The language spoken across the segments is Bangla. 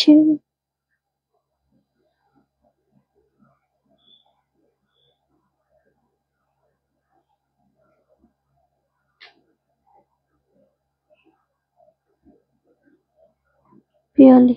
যাচ্ছে। পিয়ালি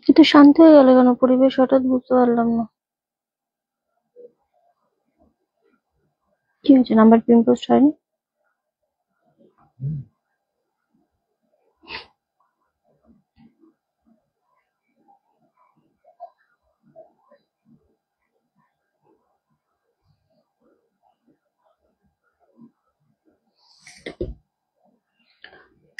কিন্তু শান্ত হয়ে গেল কেন পরিবেশ হঠাৎ? বুঝতে পারলাম না কি হয়েছে। নাম্বার পিন পোস্ট হয়নি?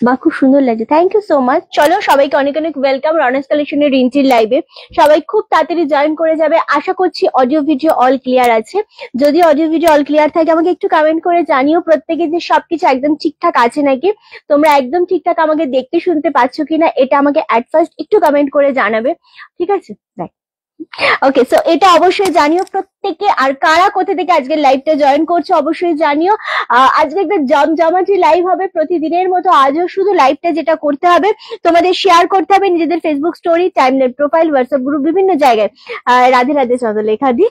বা খুব সুন্দর লাগছে, থ্যাংক ইউ সো মাচ। চলো সবাইকে অনেক অনেক ওয়েলকাম রনাস কালেকশনের রিন্টির লাইভে। সবাই খুব তাড়াতাড়ি জয়েন করে যাবে, আশা করছি অডিও ভিডিও অল ক্লিয়ার আছে। যদি অডিও ভিডিও অল ক্লিয়ার থাকে আমাকে একটু কমেন্ট করে জানিও প্রত্যেকে যে সবকিছু একদম ঠিকঠাক আছে নাকি, তোমরা একদম ঠিকঠাক আমাকে দেখতে শুনতে পাচ্ছ কিনা, এটা আমাকে অ্যাট ফার্স্ট একটু কমেন্ট করে জানাবে, ঠিক আছে? ওকে, সো এটা অবশ্যই জানিও প্রত্যেকে। আর কারা কোথা থেকে আজকে লাইভটা জয়েন করছো অবশ্যই জানিও। আজকে একটা জমজমাটি লাইভ হবে প্রতিদিনের মতো। আজও শুধু লাইভটা যেটা করতে হবে, তোমাদের শেয়ার করতে হবে নিজেদের Facebook story, timeline profile, WhatsApp group, বিভিন্ন জায়গায়। Radhe Radhe Chandralekha di,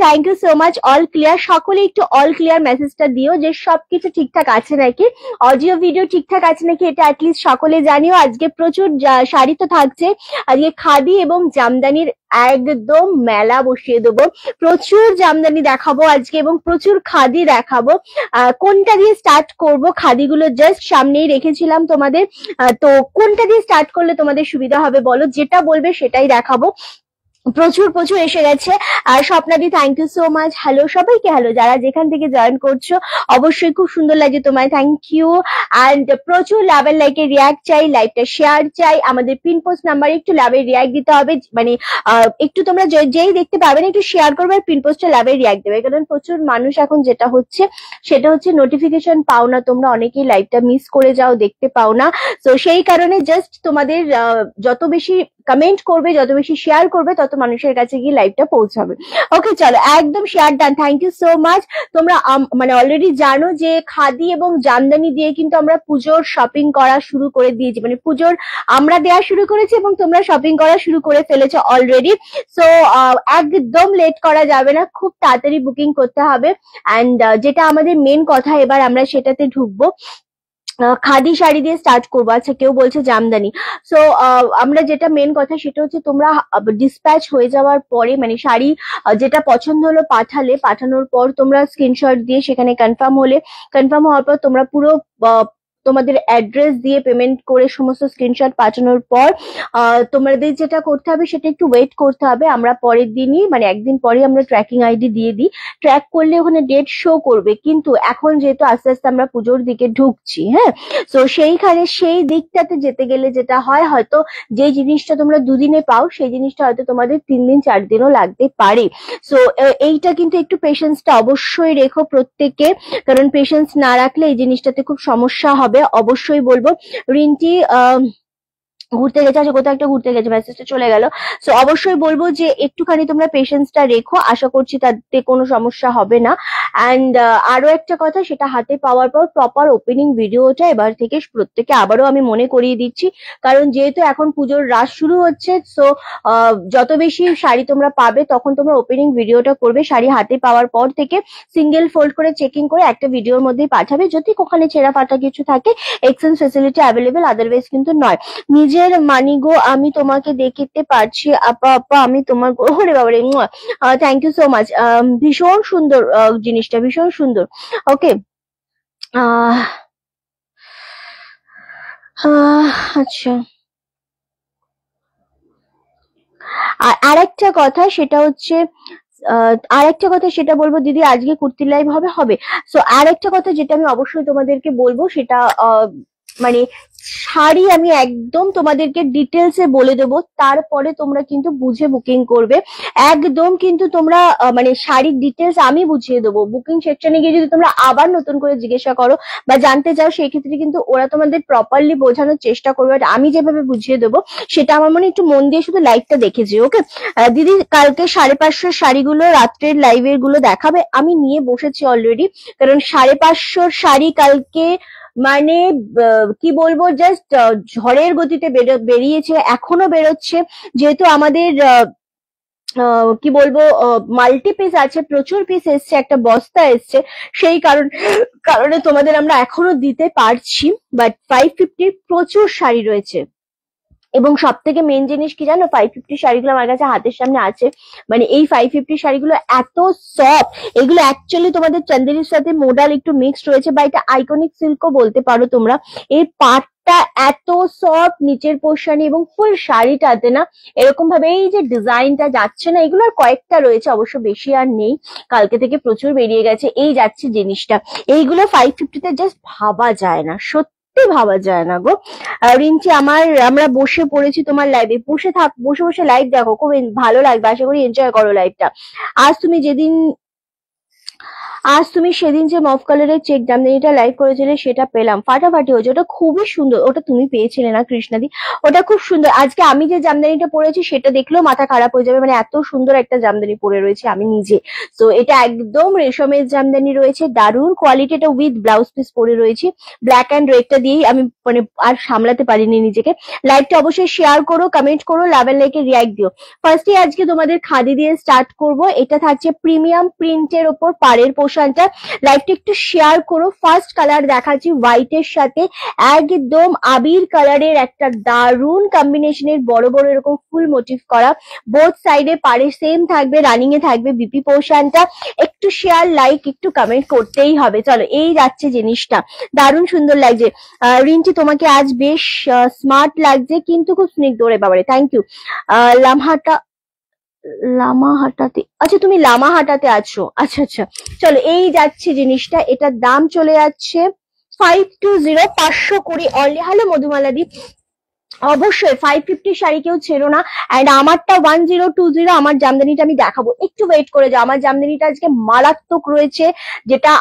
thank you so much. All clear, সকলে একটু অল ক্লিয়ার মেসেজটা দিও যে সবকিছু ঠিকঠাক আছে নাকি, অডিও ভিডিও ঠিকঠাক আছে নাকি, এটা অ্যাটলিস্ট সকলে জানিও। আজকে প্রচুর শাড়ি তো থাকছে, আজকে খাদি এবং জামদানির একদম মেলা বসিয়ে দেবো। প্রচুর জামদানি দেখাবো আজকে এবং প্রচুর খাদি দেখাবো। কোনটা দিয়ে স্টার্ট করব? খাদিগুলো জাস্ট সামনেই রেখেছিলাম তোমাদের, তো কোনটা দিয়ে স্টার্ট করলে তোমাদের সুবিধা হবে বলো, যেটা বলবে সেটাই দেখাবো। প্রচুর প্রচুর এসে গেছে। আর স্বপ্নাদি thank you so much. Hello সবাইকে, হ্যালো যারা যেখান থেকে জয়েন করছো, অবশ্যই খুব সুন্দর লাগছে তোমায়, থ্যাংক ইউ। অ্যান্ড প্রচুর লাভের লাইকের রিয়াক্ট চাই, লাইভটা শেয়ার চাই। আমাদের পিন পোস্ট নাম্বারে একটু লাভের রিয়াক্ট দিতে হবে, মানে একটু তোমরা যেই দেখতে পাবেন একটু শেয়ার করবে আর পিন পোস্টে লাভের রিয়াক্ট দেবে। কারণ প্রচুর মানুষ এখন যেটা হচ্ছে সেটা হচ্ছে নোটিফিকেশন পাও না তোমরা, অনেকেই লাইভটা মিস করে যাও, দেখতে পাও না। তো সেই কারণে জাস্ট তোমাদের যত বেশি কমেন্ট করবে, যত বেশি শেয়ার করবে, তত মানুষের কাছে গিয়ে লাইভটা পৌঁছাবে। ওকে চলো, একদম share done, thank you so much. তোমরা মানে অলরেডি জানো যে খাদি এবং জামদানি দিয়ে কিন্তু আমরা পুজোর শপিং করা শুরু করে দিয়েছি, মানে পুজোর আমরা দেওয়া শুরু করেছি এবং তোমরা শপিং করা শুরু করে ফেলেছো অলরেডি। সো একদম লেট করা যাবে না, খুব তাড়াতাড়ি বুকিং করতে হবে। অ্যান্ড যেটা আমাদের মেন কথা, এবার আমরা সেটাতে ঢুকবো। খাদি শাড়ি দিয়ে স্টার্ট করবো। আচ্ছা, কেউ বলছে জামদানি। সো আমরা যেটা মেন কথা সেটা হচ্ছে তোমরা ডিসপ্যাচ হয়ে যাওয়ার পরে, মানে শাড়ি যেটা পছন্দ হলো পাঠানোর পর তোমরা স্ক্রিনশট দিয়ে সেখানে কনফার্ম হওয়ার পর তোমরা পুরো তোমাদের অ্যাড্রেস দিয়ে পেমেন্ট করে সমস্ত স্ক্রিনশট পাঠানোর পর তোমাদের যেটা করতে হবে সেটা একটু ওয়েট করতে হবে। আমরা পরের দিনই, মানে একদিন পরে আমরা ট্র্যাকিং আইডি দিয়ে দিই, ট্র্যাক করলে ওখানে ডেট শো করবে। কিন্তু এখন যেহেতু আস্তে আস্তে আমরা পুজোর দিকে ঢুকছি, হ্যাঁ, তো সেইখানে সেই দিকটাতে যেতে গেলে যেটা হয়, হয়তো যে জিনিসটা তোমরা দুদিনে পাও সেই জিনিসটা হয়তো তোমাদের 3 দিন 4 দিনও লাগতে পারে। সো এইটা কিন্তু একটু পেশেন্সটা অবশ্যই রেখো প্রত্যেকে, কারণ পেশেন্স না রাখলে এই জিনিসটাতে খুব সমস্যা হবে। অবশ্যই বলবো। রিন্টি ঘুরতে গেছে, আচ্ছা কোথাও একটা ঘুরতে গেছে, মেসেজটা চলে গেল। সো অবশ্যই বলবো যে একটুখানি তোমরা পেশেন্সটা রেখো, আশা করছি তাতে কোনো সমস্যা হবে না। অ্যান্ড আরো একটা কথা, সেটা হাতে পাওয়ার পর প্রপার ওপেনিং ভিডিওটা এবার থেকে প্রত্যেকে আবারও আমি মনে করিয়ে দিচ্ছি, কারণ যেহেতু এখন পুজোর রাশ শুরু হচ্ছে। সো যত বেশি শাড়ি তোমরা পাবে তখন তোমরা ওপেনিং ভিডিওটা করবে, শাড়ি হাতে পাওয়ার পর থেকে সিঙ্গেল ফোল্ড করে চেকিং করে একটা ভিডিওর মধ্যেই পাঠাবে। যদি ওখানে ছেঁড়া ফাটা কিছু থাকে, এক্সচেঞ্জ ফেসিলিটি অ্যাভেলেবেল, আদারওয়াইজ কিন্তু নয়। নিজে নিজের মানি গো, আমি তোমাকে দেখতে পারছি আপা আপা, আমি তোমার ওরে বাবারে, থ্যাংক ইউ সো মাচ। ভীষণ সুন্দর জিনিসটা, ভীষণ সুন্দর। ওকে, আহ আচ্ছা, আরেকটা কথা সেটা হচ্ছে, আরেকটা কথা সেটা বলবো দিদি, আজকে কুর্তি লাইভ হবে হবে। সো আরেকটা কথা যেটা আমি অবশ্যই তোমাদেরকে বলবো সেটা মানে শাড়ি আমি একদম তোমাদেরকে ডিটেলসে বলে দেবো, তারপরে তোমরা কিন্তু বুঝে বুকিং করবে। একদম কিন্তু তোমরা মানে শাড়ির ডিটেলস আমি বুঝিয়ে দেবো। বুকিং সেকশনে গিয়ে যদি তোমরা আবার নতুন করে জিজ্ঞাসা করো বা জানতে চাও, সেই ক্ষেত্রে কিন্তু ওরা তোমাদের প্রপারলি বোঝানোর চেষ্টা করবে। আর আমি যেভাবে বুঝিয়ে দেবো সেটা আমার মনে একটু মন দিয়ে শুধু লাইভটা দেখেছি। ওকে দিদি, কালকে 550 শাড়িগুলো রাত্রের লাইভের গুলো দেখাবে? আমি নিয়ে বসেছি অলরেডি, কারণ 550 শাড়ি কালকে মানে কি বলবো, জাস্ট ঝড়ের গতিতে বেরিয়েছে, এখনো বেরোচ্ছে। যেহেতু আমাদের কি বলবো মাল্টি পিস আছে, প্রচুর পিস এসছে, একটা বস্তা এসছে, সেই কারণে তোমাদের আমরা এখনো দিতে পারছি। বাট 550 প্রচুর শাড়ি রয়েছে। এবং সব থেকে মেন জিনিস কি জানো, 550 শাড়িগুলো আমার কাছে হাতের সামনে আছে। মানে এই 550 শাড়িগুলো এত সফট, এগুলো অ্যাকচুয়ালি তোমাদের চান্দেরির সাথে মোডাল একটু মিক্সড রয়েছে, বা এটা আইকনিক সিল্কও বলতে পারো তোমরা। এই পাটটা এত সফট নিচের পোর্শনে, এবং ফুল শাড়িটাতে না এরকম ভাবে এই যে ডিজাইনটা যাচ্ছে না, এগুলো আর কয়েকটা রয়েছে, অবশ্য বেশি আর নেই, কালকে থেকে প্রচুর বেরিয়ে গেছে। এই যাচ্ছে জিনিসটা, এইগুলো 550-তে জাস্ট ভাবা যায় না, সত্যি ভাবা যায় না গো। রিঞ্চি, আমরা বসে পড়েছি তোমার লাইভে, বসে থাক, বসে বসে লাইভ দেখো, খুব ভালো লাগবে, আশা করি এনজয় করো লাইভটা। আজ তুমি সেদিন যে মফ কালারের চেক জামদানিটা লাইভ করেছিলে সেটা পেলাম, ফাটাফাটি হয়েছে, ওটা খুবই সুন্দর। ওটা তুমি পেয়েছিলে না কৃষ্ণাদি? ওটা খুব সুন্দর। আজকে আমি যে জামদানিটা পরেছি সেটা দেখলেও মাথা খারাপ হয়ে যাবে, মানে এত সুন্দর একটা জামদানি পরে রয়েছে আমি নিজে। তো এটা একদম রেশমের জামদানি রয়েছে, দারুণ কোয়ালিটি। এটা উইথ ব্লাউজ পিস পরে রয়েছে, ব্ল্যাক অ্যান্ড রেডটা দিয়েই আমি মানে আর সামলাতে পারিনি নিজেকে। লাইভটা অবশ্যই শেয়ার করো, কমেন্ট করো, লাভ এন্ড লাইকে রিয়াক্ট দিও। ফার্স্টে আজকে তোমাদের খাদি দিয়ে স্টার্ট করব। এটা থাকছে প্রিমিয়াম প্রিন্টের ওপর পাড়ের পোশাকটা। লাইভটা একটু শেয়ার করো। ফার্স্ট কালার দেখাচ্ছি হোয়াইটের সাথে একদম আবির কালারের একটা দারুণ কম্বিনেশনের, বড় বড় এরকম ফুল মোটিভ করা, বোথ সাইডে পাড়ে সেম থাকবে, রানিং এ থাকবে বিপি পোর্শনটা। একটু শেয়ার, লাইক, একটু কমেন্ট করতেই হবে। চলো, এই যাচ্ছে জিনিসটা, দারুণ সুন্দর লাগছে। রিন্টি, তোমাকে আজ বেশ স্মার্ট লাগছে, কিন্তু খুব স্নিগ্ধ। ওরে বাবারে, থ্যাংক ইউ। লামাহাটাতে, আচ্ছা তুমি লামাহাটাতে আছো, আচ্ছা আচ্ছা। চলো, এই যাচ্ছে জিনিসটা, এটার দাম চলে যাচ্ছে 520, 520 অনলি। হ্যালো মধুমালাদি, অবশ্যই 550 শাড়ি কেউ ছেড়ো না। অ্যান্ড আমারটা 1020, আমার জামদানিটা আমি দেখাবো, একটু ওয়েট করে যাও। আমার জামদানিটা আজকে মারাত্মক রয়েছে, যেটা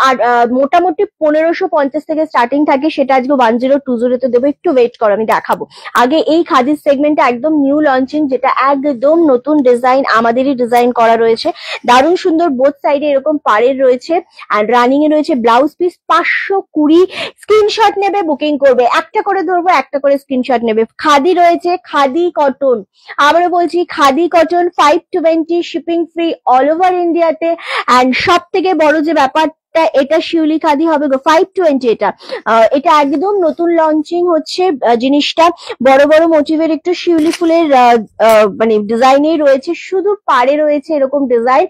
মোটামুটি 1550 থেকে স্টার্টিং থাকে, সেটা আজকে 1020-তে দেবো, একটু ওয়েট করো, আমি দেখাবো। আগে এই খাদির সেগমেন্টটা একদম নিউ লঞ্চিং, যেটা একদম নতুন ডিজাইন, আমাদেরই ডিজাইন করা রয়েছে, দারুণ সুন্দর। বোথ সাইডে এরকম পাড়ের রয়েছে, অ্যান্ড রানিং এ রয়েছে ব্লাউজ পিস। 520, স্ক্রিনশট নেবে, বুকিং করবে, একটা করে ধরবো, একটা করে স্ক্রিনশট নেবে। খাদি রয়েছে, খাদি কটন, আবারও বলছি khadi cotton, 520, shipping free all over ইন্ডিয়াতে। অ্যান্ড সব থেকে বড় যে ব্যাপারটা, এটা শিউলি খাদি হবে গো, 520 এটা একদম নতুন লঞ্চিং হচ্ছে জিনিসটা। বড় বড় মোটিভের একটু শিউলি ফুলের মানে ডিজাইনেই রয়েছে, শুধু পাড়ে রয়েছে এরকম ডিজাইন,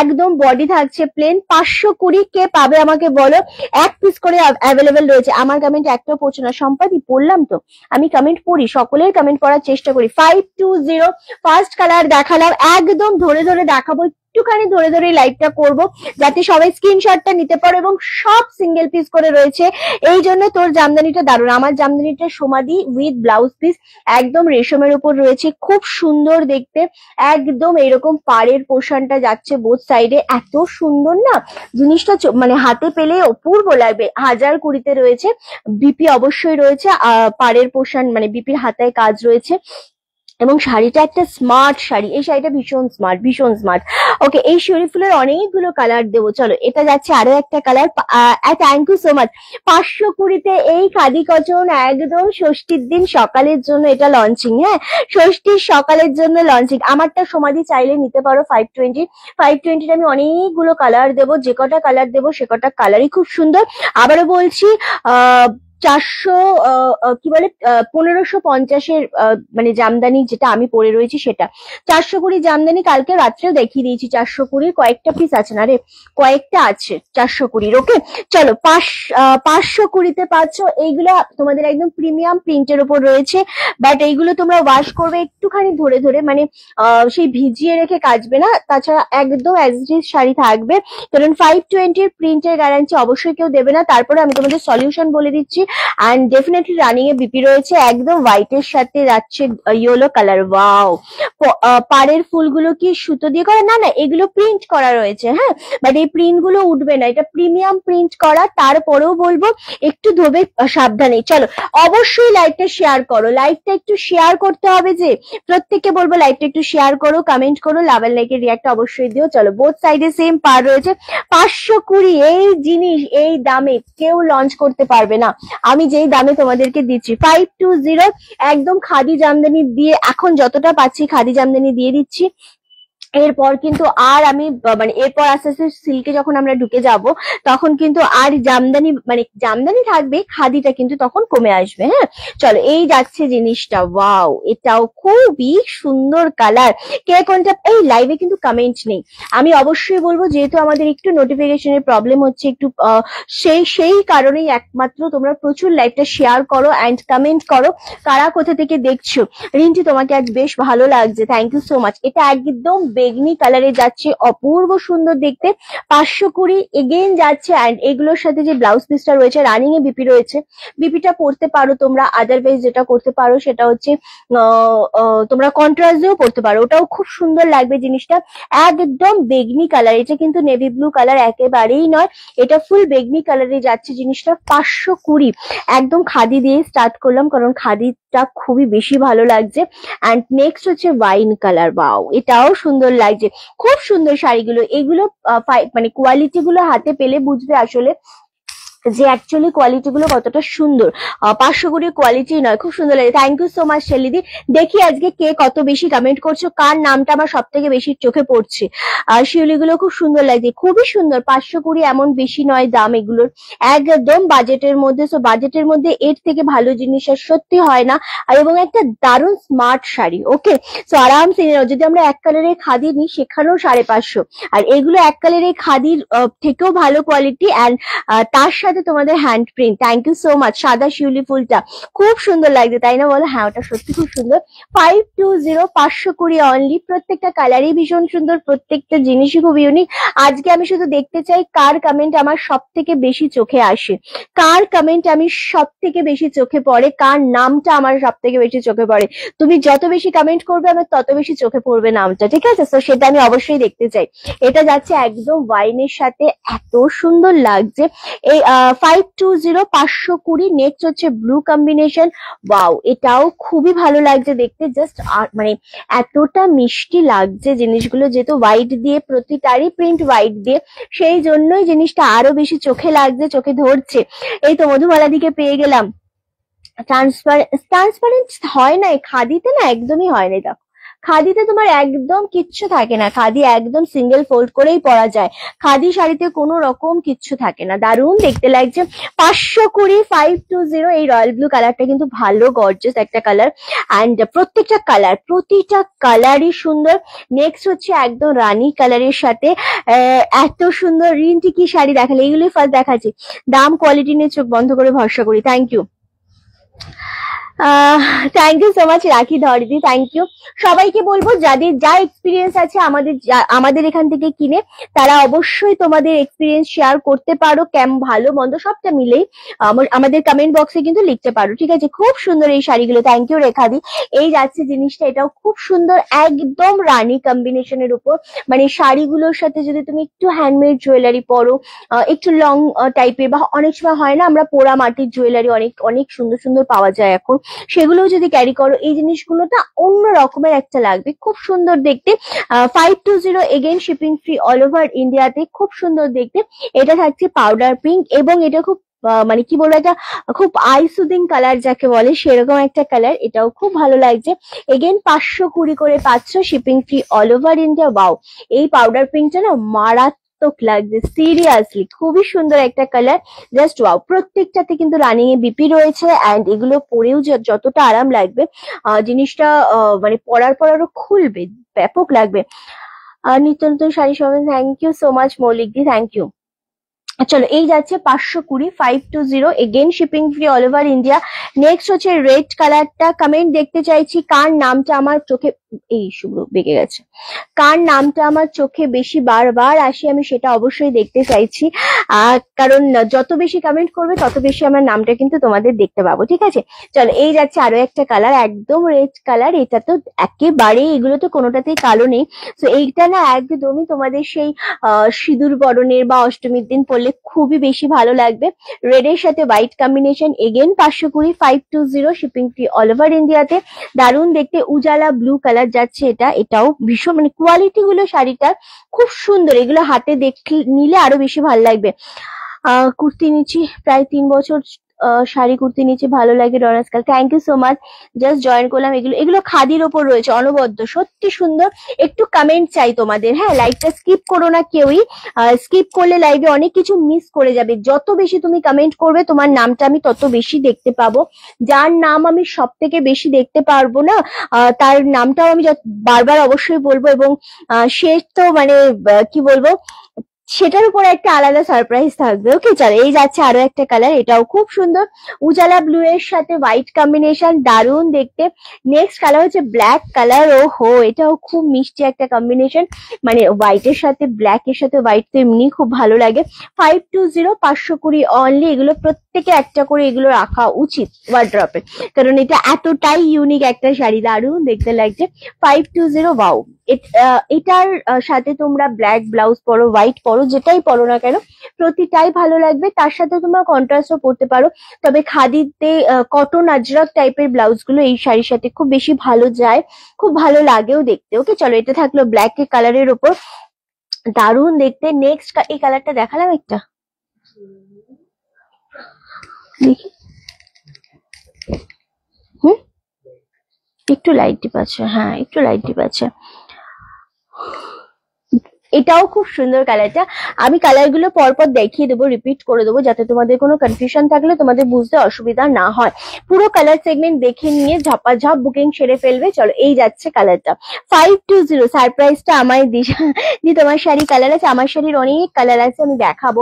একদম বডি থাকছে প্লেন। 520 কে পাবে আমাকে বলো? এক পিস করে অ্যাভেলেবেল রয়েছে। আমার কমেন্ট একটাও পড়ছে না, সম্পাদি পড়লাম তো, আমি কমেন্ট পড়ি, সকলের কমেন্ট পড়ার চেষ্টা করি। 520, ফার্স্ট কালার দেখালাম, একদম ধরে ধরে দেখাবো, একটুখানি ধরে ধরে লাইভটা করব, যাতে সবাই স্ক্রিনশটটা নিতে পারো। এবং সব সিঙ্গেল পিস করে রয়েছে, এই জন্য তোর জামদানিটা দারুণ। আমার জামদানিটা সমাধি উইথ ব্লাউজ পিস, একদম রেশমের উপর রয়েছে, খুব সুন্দর দেখতে। একদম এরকম পাড়ের পোর্শনটা যাচ্ছে বোথ সাইডে, এত সুন্দর না জিনিসটা, মানে হাতে পেলে অপূর্ব লাগবে। 1020-তে রয়েছে, বিপি অবশ্যই রয়েছে, পাড়ের পোর্শন মানে বিপির হাতায় কাজ রয়েছে। এবং শাড়িটা একটা স্মার্ট শাড়ি, এই শাড়িটা ভীষণ স্মার্ট, ভীষণ স্মার্ট। ওকে, এই শিউলি ফুলের অনেকগুলো কালার দেবো। চলো, এটা যাচ্ছে আরো একটা colour. Thank you so much. 520-তে এই খাদি কটন, একদম ষষ্ঠীর দিন সকালের জন্য এটা লঞ্চিং। হ্যাঁ, ষষ্ঠীর সকালের জন্য লঞ্চিং। আমারটা সমাধি চাইলে নিতে পারো 520 আমি অনেকগুলো কালার দেবো, যে কটা কালার দেবো সে কটা কালারই খুব সুন্দর। আবারও বলছি, 400 কি বলে 1550-এর মানে জামদানি যেটা আমি পরে রয়েছি সেটা। 420 জামদানি কালকে রাত্রেও দেখিয়ে দিয়েছি। 420 কয়েকটা পিস আছে না রে, কয়েকটা আছে 420। ওকে চলো 520-তে পাচ্ছ। এইগুলো তোমাদের একদম প্রিমিয়াম প্রিন্টের উপর রয়েছে, বাট এইগুলো তোমরা ওয়াশ করবে একটুখানি ধরে ধরে, মানে সেই ভিজিয়ে রেখে কাচবে না। তাছাড়া একদম অ্যাজ ইট ইজ শাড়ি থাকবে, কারণ 520-এর প্রিন্টের গ্যারান্টি অবশ্যই কেউ দেবে না। তারপরে আমি তোমাদের সলিউশন বলে দিচ্ছি। অ্যান্ড ডেফিনেটলি রানিং এ বিপি রয়েছে, একদম হোয়াইটের সাথে যাচ্ছে ইয়েলো কালার। ওয়াও, পাড়ের ফুলগুলো কি সুতো দিয়ে করা? না না, এগুলো প্রিন্ট করা রয়েছে, হ্যাঁ, বাট এই প্রিন্ট গুলো উঠবে না, এটা প্রিমিয়াম প্রিন্ট করা। তারপরেও বলবো একটু ধোবে সাবধানে। চলো অবশ্যই লাইভটা শেয়ার করো, লাইভটা একটু শেয়ার করতে হবে, যে প্রত্যেককে বলবো লাইভটা একটু শেয়ার করো, কমেন্ট করো, লাভ এন্ড লাইকের রিয়াক্ট অবশ্যই দিও। চলো বোথ সাইডে সেম পার রয়েছে। 520 এই জিনিস এই দামে কেউ লঞ্চ করতে পারবে না, আমি যেই দামে তোমাদেরকে দিচ্ছি। 520 একদম খাদি জামদানি দিয়ে, এখন যতটা পাচ্ছি খাদি জামদানি দিয়ে দিচ্ছি। এরপর কিন্তু আর আমি মানে এরপর আস্তে আস্তে সিল্কে যখন আমরা ঢুকে যাব, তখন কিন্তু আর জামদানি মানে জামদানি থাকবে, খাদিটা কিন্তু তখন কমে আসবে। হ্যাঁ চলো, এই যাচ্ছে জিনিসটা। ওয়াও, এটাও খুবই সুন্দর কালার। কে কোনটা? এই লাইভে কিন্তু কমেন্ট নেই, আমি অবশ্যই বলবো, যেহেতু আমাদের একটু নোটিফিকেশনের প্রবলেম হচ্ছে একটু, সেই কারণেই একমাত্র তোমরা প্রচুর লাইভটা শেয়ার করো অ্যান্ড কমেন্ট করো, কারা কোথা থেকে দেখছো। রিন্টি তোমাকে আজ বেশ ভালো লাগছে, থ্যাংক ইউ সো মাচ। এটা একদম বেগনি কালারে যাচ্ছে, অপূর্ব সুন্দর দেখতে। 520 এগেইন যাচ্ছে। অ্যান্ড এগুলোর সাথে যে ব্লাউজ পিসটা রয়েছে, রানিং এ বিপি রয়েছে, বিপিটা পরতে পারো তোমরা। আদারওয়াইজ যেটা করতে পারো সেটা হচ্ছে তোমরা কন্ট্রাস্ট দিয়েও পরতে পারো, ওটাও খুব সুন্দর লাগবে জিনিসটা। একদম বেগনি কালার, এটা কিন্তু নেভি ব্লু কালার একেবারেই নয়, এটা ফুল বেগনি কালারে যাচ্ছে জিনিসটা। 520 একদম খাদি দিয়ে স্টার্ট করলাম, কারণ খাদিটা খুবই বেশি ভালো লাগছে। অ্যান্ড নেক্সট হচ্ছে ওয়াইন কালার। বাও, এটাও সুন্দর লাগছে, খুব সুন্দর শাড়িগুলো। এগুলো মানে কোয়ালিটি গুলো হাতে পেলে বুঝবে আসলে যে অ্যাকচুয়ালি কোয়ালিটি গুলো কতটা সুন্দর। 520 কোয়ালিটি নয়, খুব সুন্দর লাগে। থ্যাংক ইউ সো মাচ শেলিদি। দেখি আজকে কে কত বেশি কমেন্ট করছো, কার নামটা আমার সব থেকে বেশি চোখে পড়ছে। শিউলি গুলো খুব সুন্দর লাগছে, খুবই সুন্দর। 520 এমন বেশি নয় দাম এগুলোর, একদম বাজেটের মধ্যে। সো বাজেটের মধ্যে এর থেকে ভালো জিনিস আর সত্যি হয় না, আর এবং একটা দারুণ স্মার্ট শাড়ি। ওকে, সো আরামসে যদি আমরা এক কালারের খাদি নিই সেখানেও 550, আর এগুলো এক কালারের খাদির থেকেও ভালো কোয়ালিটি। অ্যান্ড তার সাথে তোমাদের hand print. Thank you so much. সাদা শিউলি ফুলটা খুব সুন্দর লাগছে, তাই না বলো? হ্যাঁ, ওটা সত্যি খুব সুন্দর। 520 520 অনলি। প্রত্যেকটা কালারই ভীষণ সুন্দর, প্রত্যেকটা জিনিসই খুব ইউনিক। আজকে আমি শুধু দেখতে চাই কার কমেন্ট আমার সব থেকে বেশি চোখে আসে, কার কমেন্ট আমি সব থেকে বেশি চোখে পড়ে, কার নামটা আমার সব থেকে বেশি চোখে পড়ে। তুমি যত বেশি কমেন্ট করবে আমার তত বেশি চোখে পড়বে নামটা, ঠিক আছে? তো সেটা আমি অবশ্যই দেখতে চাই। এটা যাচ্ছে একদম ওয়াইনের সাথে, এত সুন্দর লাগছে। এই 520 520। নেক্সট হচ্ছে ব্লু কম্বিনেশন। ওয়াও, এটাও খুবই ভালো লাগছে দেখতে, জাস্ট মানে এতটা মিষ্টি লাগছে জিনিসগুলো, যেহেতু হোয়াইট দিয়ে, প্রতিটারই প্রিন্ট হোয়াইট দিয়ে, সেই জন্যই জিনিসটা আরো বেশি চোখে লাগছে, চোখে ধরছে। এই তো মধুমালা দিকে পেয়ে গেলাম। ট্রান্সপারেন্ট হয় না খাদিতে, না একদমই হয় না। দেখো খাদিতে তোমার একদম কিচ্ছু থাকে না, খাদি একদম সিঙ্গেল ফোল্ড করেই পরা যায়, খাদি শাড়িতে কোনো রকম কিচ্ছু থাকে না। দারুণ দেখতে লাগছে। 520 520। এই রয়্যাল ব্লু কালারটা কিন্তু ভালো গর্জিয়াস একটা কালার, অ্যান্ড প্রতিটা কালারই সুন্দর। নেক্সট হচ্ছে একদম রানী কালারের সাথে এত সুন্দর। রিন্টি কি শাড়ি দেখালে? এগুলোই ফার্স্ট দেখাচ্ছি। দাম কোয়ালিটি নিয়ে চোখ বন্ধ করে ভরসা করি। Thank you, thank you so much রাখি ধরিদি, থ্যাংক ইউ। সবাইকে বলবো যাদের যা এক্সপিরিয়েন্স আছে আমাদের এখান থেকে কিনে, তারা অবশ্যই তোমাদের এক্সপিরিয়েন্স শেয়ার করতে পারো, ভালো মন্দ সবটা মিলেই আমাদের কমেন্ট বক্সে কিন্তু লিখতে পারো, ঠিক আছে? খুব সুন্দর এই শাড়িগুলো, থ্যাংক ইউ রেখাদি। এই যাচ্ছে জিনিসটা, এটাও খুব সুন্দর, একদম রানী কম্বিনেশনের উপর। মানে শাড়িগুলোর সাথে যদি তুমি একটু হ্যান্ডমেড জুয়েলারি পরো, একটু লং টাইপের, বা অনেক সময় হয় না আমরা পোড়া মাটির জুয়েলারি অনেক অনেক সুন্দর সুন্দর পাওয়া যায় এখন, সেগুলোও যদি ক্যারি করো, এই জিনিসগুলোটা অন্য রকমের একটা লাগবে, খুব সুন্দর দেখতে। 520 again shipping free all over ইন্ডিয়াতে, খুব সুন্দর দেখতে। এটা থাকছে পাউডার পিঙ্ক, এবং এটা খুব মানে কি বলবো, এটা খুব আই সুদিং কালার যাকে বলে, সেরকম একটা কালার। এটাও খুব ভালো লাগছে। এগেইন 520 করে পাচ্ছ, shipping free all over India. Wow, এই পাউডার পিঙ্কটা না মারাত্মক মারাত্মক লাগছে সিরিয়াসলি, খুবই সুন্দর একটা কালার, জাস্ট ওয়াও। প্রত্যেকটাতে কিন্তু রানিং এ বিপি রয়েছে, অ্যান্ড এগুলো পরেও যতটা আরাম লাগবে জিনিসটা মানে পরার পর আরো খুলবে, ব্যাপক লাগবে। নিত্য নতুন শাড়ি সবাই, থ্যাংক ইউ সো মাচ মৌলিক দি, থ্যাংক ইউ। চলো এই যাচ্ছে 520 520, again shipping free all over India. Next হচ্ছে রেড কালারটা। কমেন্ট দেখতে চাইছি কার নামটা আমার চোখে, এই শুভ্র বেঁকে গেছে, কার নামটা আমার চোখে বেশি বারবার আসে আমি সেটা অবশ্যই দেখতে চাইছি, কারণ যত বেশি কমেন্ট করবে তত বেশি আমার নামটা কিন্তু তোমাদের দেখতে পাবো, ঠিক আছে। চলো এই যাচ্ছে আরো একটা কালার, একদম রেড কালার। এটা তো একেবারে, এগুলো তো কোনোটাতেই কালো নেই। তো এইটা না একদমই তোমাদের সেই সিঁদুর বরণের বা অষ্টমীর দিন পরলে খুবই বেশি ভালো লাগবে। রেড এর সাথে white combination, again 520 520, shipping free all over ইন্ডিয়াতে। দারুণ দেখতে উজালা ব্লু কালার যাচ্ছে এটা, এটাও ভীষণ মানে কোয়ালিটি গুলো শাড়িটার খুব সুন্দর, এগুলো হাতে দেখলে নিলে আরো বেশি ভালো লাগবে। কুর্তি নিচ্ছি প্রায় 3 বছর, শাড়ি কুর্তি নিচে ভালো লাগে রনাসকাল, thank you so much. Just join করলাম। এগুলো খাদির ওপর রয়েছে, অনবদ্য, সত্যি সুন্দর। একটু কমেন্ট চাই তোমাদের, হ্যাঁ, লাইভটা স্কিপ করো না কেউই, স্কিপ করলে লাইভে অনেক কিছু মিস করে যাবে। যত বেশি তুমি কমেন্ট করবে তোমার নামটা আমি তত বেশি দেখতে পাবো। যার নাম আমি সব থেকে বেশি দেখতে পারবো না তার নামটাও আমি বারবার অবশ্যই বলবো, এবং সে তো মানে কি বলবো, সেটার উপর একটা আলাদা সারপ্রাইজ থাকবে। ওকে চলো এই যাচ্ছে আরো একটা কালার, এটাও খুব সুন্দর, উজালা ব্লু এর সাথে হোয়াইট কম্বিনেশন, দারুণ দেখতে। নেক্সট কালার হচ্ছে ব্ল্যাক কালার, ও হো, এটাও খুব মিষ্টি একটা কম্বিনেশন, মানে হোয়াইট এর সাথে ব্ল্যাক এর সাথে হোয়াইট তো এমনি খুব ভালো লাগে। 520 520 অনলি, এগুলো প্রত্যেকে একটা করে এগুলো রাখা উচিত ওয়ার্ড্রপে, কারণ এটা এতটাই ইউনিক একটা শাড়ি, দারুণ দেখতে লাগছে। 520, ওয়াও। এটার সাথে তোমরা ব্ল্যাক ব্লাউজ পরো, হোয়াইট পরো, যেটাই পরো না কেন প্রতিটাই ভালো লাগবে। তার সাথে তোমরা কন্ট্রাস্টও পরতে পারো, তবে খাদিতে কটন আজরাক টাইপের ব্লাউজ গুলো এই শাড়ির সাথে খুব বেশি ভালো যায়, খুব ভালো লাগেও দেখতে। ওকে চলো এটা থাকলো ব্ল্যাক কালারের ওপর, দারুণ দেখতে। নেক্সট এই কালারটা দেখালাম একটা, দেখি একটু লাইট ডিপ আছে, হ্যাঁ একটু লাইট ডিপ আছে। এটাও খুব সুন্দর কালারটা, আমি কালারগুলো পরপর দেখিয়ে দেবো, রিপিট করে দেবো, যাতে তোমাদের কোনো কনফিউশন থাকলে তোমাদের বুঝতে অসুবিধা না হয়। পুরো কালার সেগমেন্ট দেখে নিয়ে ঝাপাঝাপ বুকিং সেরে ফেলবে। চলো এই যাচ্ছে কালারটা 520, সারপ্রাইজটা আমায় দি তোমার শাড়ি কালার আছে, আমার শাড়ির অনেক কালার আছে, আমি দেখাবো।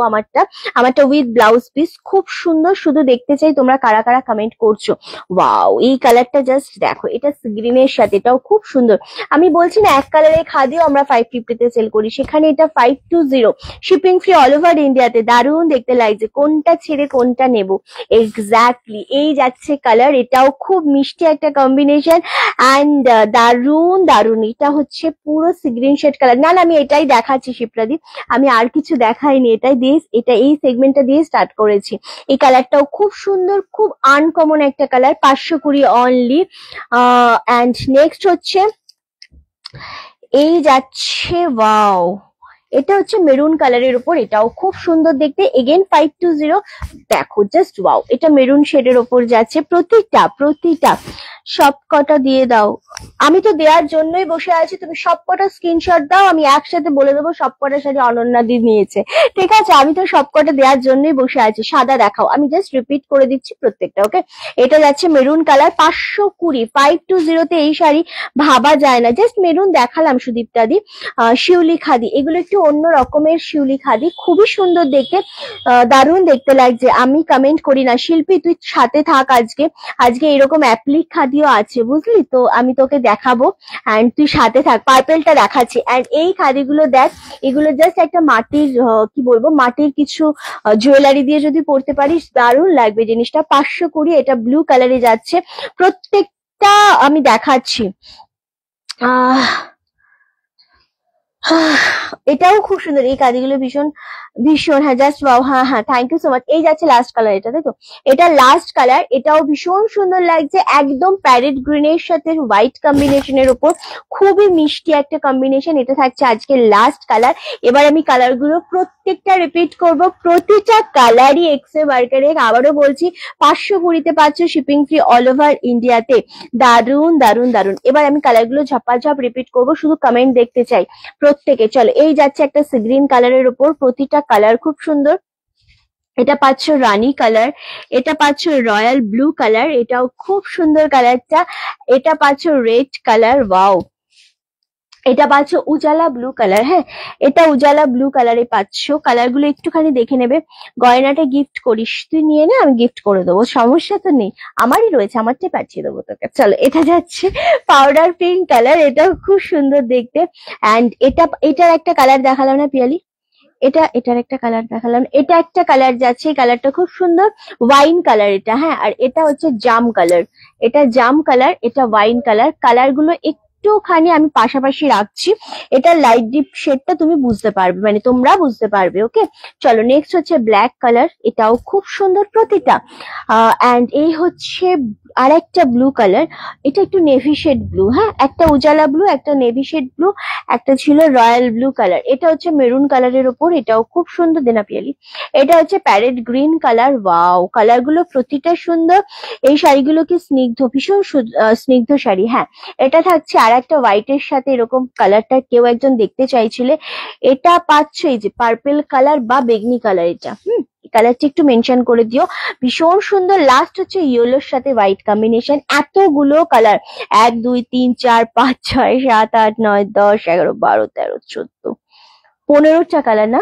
আমারটা উইথ ব্লাউজ পিস, খুব সুন্দর। শুধু দেখতে চাই তোমরা কারা কারা কমেন্ট করছো। ওয়াও, এই কালারটা জাস্ট দেখো, এটা গ্রিনের সাথে, এটাও খুব সুন্দর। আমি বলছি না এক কালারের খাদিও আমরা 550 সেল করি, সেখানে এটা 520, শিপিং ফ্রি অল ওভার ইন্ডিয়াতে, দারুণ দেখতে লাগছে। কোনটা ছেড়ে কোনটা নেব এক্স্যাক্টলি। এই যাচ্ছে কালার, এটাও খুব মিষ্টি একটা কম্বিনেশন, অ্যান্ড দারুণ দারুণ। এটা হচ্ছে পুরো গ্রিন শেড কালার, না আমি এটাই দেখাচ্ছি শিপ্রাদি, আমি আর কিছু দেখাইনি, এটা এই সেগমেন্টটা দিয়ে স্টার্ট করেছি। এই কালারটাও খুব সুন্দর, খুব আনকমন একটা কালার, 520 অনলি। অ্যান্ড নেক্সট হচ্ছে এই যাচ্ছে, ওয়াও, এটা হচ্ছে মেরুন কালারের উপর, এটাও খুব সুন্দর দেখতে, এগেন 520। দেখো জাস্ট ওয়াও, এটা মেরুন শেডের ওপর যাচ্ছে। প্রতিটা সব কটা দিয়ে দাও, আমি তো দেওয়ার জন্যই বসে আছি, তুমি সব কটা স্ক্রিনশট দাও, আমি একসাথে বলে দেবো সব কটা শাড়ি অনন্যা দি নিয়েছে, ঠিক আছে। আমি তো সব কটা দেওয়ার জন্যই বসে আছি। সাদা দেখাও, আমি জাস্ট রিপিট করে দিচ্ছি প্রত্যেকটা। ওকে এটা যাচ্ছে মেরুন কালার, 520 520 এই শাড়ি ভাবা যায় না, জাস্ট মেরুন দেখালাম সুদীপ্তা দি। শিউলি খাদি, এগুলো একটু অন্য রকমের শিউলি খাদি, খুবই সুন্দর দেখতে, দারুণ দেখতে লাগছে। আমি কমেন্ট করি না, শিল্পী তুই সাথে থাক, আজকে এরকম অ্যাপ্লিক খাদিও আছে বুঝলি তো, আমি তোকে দেখাবো, অ্যান্ড তুই সাথে থাক। পার্পেলটা দেখাচ্ছি, অ্যান্ড এই খাদিগুলো দেখ, এগুলো জাস্ট একটা মাটির কি বলবো, মাটির কিছু জুয়েলারি দিয়ে যদি পরতে পারিস দারুণ লাগবে জিনিসটা। 520, এটা ব্লু কালারে যাচ্ছে। প্রত্যেকটা আমি দেখাচ্ছি। এটাও খুব সুন্দর, এই কাজগুলো ভীষণ ভীষণ, হ্যাঁ জাস্ট ওয়াও, হ্যাঁ থ্যাংক ইউ সো মাচ। এই যাচ্ছে লাস্ট কালার, এটা তাই তো, এটা লাস্ট কালার, এটাও ভীষণ সুন্দর লাগছে, একদম প্যারেট গ্রিনের সাথে হোয়াইট কম্বিনেশনের উপর, খুবই মিষ্টি একটা কম্বিনেশন। এটা থাকছে আজকে লাস্ট কালার। এবার আমি কালার গুলো প্রত্যেকটা রিপিট করব, প্রতিটা কালারই এক্সে মার্কারে, আবারও বলছি 520 পাচ্ছ, শিপিং ফ্রি অল ওভার ইন্ডিয়াতে, দারুণ দারুণ দারুণ। এবার আমি কালার গুলো ঝাপাঝাপ রিপিট করবো, শুধু কমেন্ট দেখতে চাই। প্রত্যেকে। চলো এই যাচ্ছে একটা সি গ্রিন কালারের উপর, প্রতিটা কালার খুব সুন্দর। এটা পাচ্ছ রানী কালার, এটা পাচ্ছ রয়্যাল ব্লু কালার, এটাও খুব সুন্দর কালারটা। এটা পাচ্ছ রেড কালার, ওয়াও। এটা পাচ্ছ উজালা ব্লু কালার, হ্যাঁ এটা উজালা ব্লু কালারে পাচ্ছ। কালার গুলো একটুখানি দেখে নেবে। গয়নাটা গিফট করিস তুই, নিয়ে নে, আমি গিফট করে দেবো, সমস্যা তো নেই, আমারই রয়েছে, আমারটাই পাঠিয়ে দেবো তোকে। চলো এটা যাচ্ছে পাউডার পিঙ্ক কালার, এটাও খুব সুন্দর দেখতে। অ্যান্ড এটার একটা কালার দেখালাম না পিয়ালি, এটার একটা কালার দেখালাম, এটা একটা কালার যাচ্ছে, এই কালারটা খুব সুন্দর, ওয়াইন কালার এটা, হ্যাঁ। আর এটা হচ্ছে জাম কালার, এটা জাম কালার, এটা ওয়াইন কালার। কালার গুলো একটুখানি আমি পাশাপাশি রাখছি, এটা লাইট ডিপ শেডটা তুমি বুঝতে পারবে, মানে তোমরা বুঝতে পারবে, ওকে। চলো নেক্সট হচ্ছে ব্ল্যাক কালার, এটাও খুব সুন্দর প্রতিটা। অ্যান্ড এই হচ্ছে আর একটা ব্লু কালার, এটা একটু নেভি শেড ব্লু, হ্যাঁ একটা উজালা ব্লু, একটা নেভি শেড ব্লু, একটা ছিল রয়্যাল ব্লু কালার। এটা হচ্ছে মেরুন কালারের ওপর, এটাও খুব সুন্দর দেনা পিয়ালি। এটা হচ্ছে parrot green colour, wow colour গুলো প্রতিটা সুন্দর। এই শাড়িগুলো কি স্নিগ্ধ, ভীষণ স্নিগ্ধ শাড়ি, হ্যাঁ। এটা থাকছে আর একটা হোয়াইটের সাথে, এরকম কালারটা কেউ একজন দেখতে চাইছিলে। এটা পাচ্ছ এই যে পার্পেল কালার বা বেগনি কালার, এটা কালারটা একটু মেনশন করে দিও, ভীষণ সুন্দর। লাস্ট হচ্ছে ইয়েলোর সাথে হোয়াইট কম্বিনেশন, এতগুলো কালার, 1 2 3 4 5 6 7 8 9 10 11 12 13 14 15টা কালার না,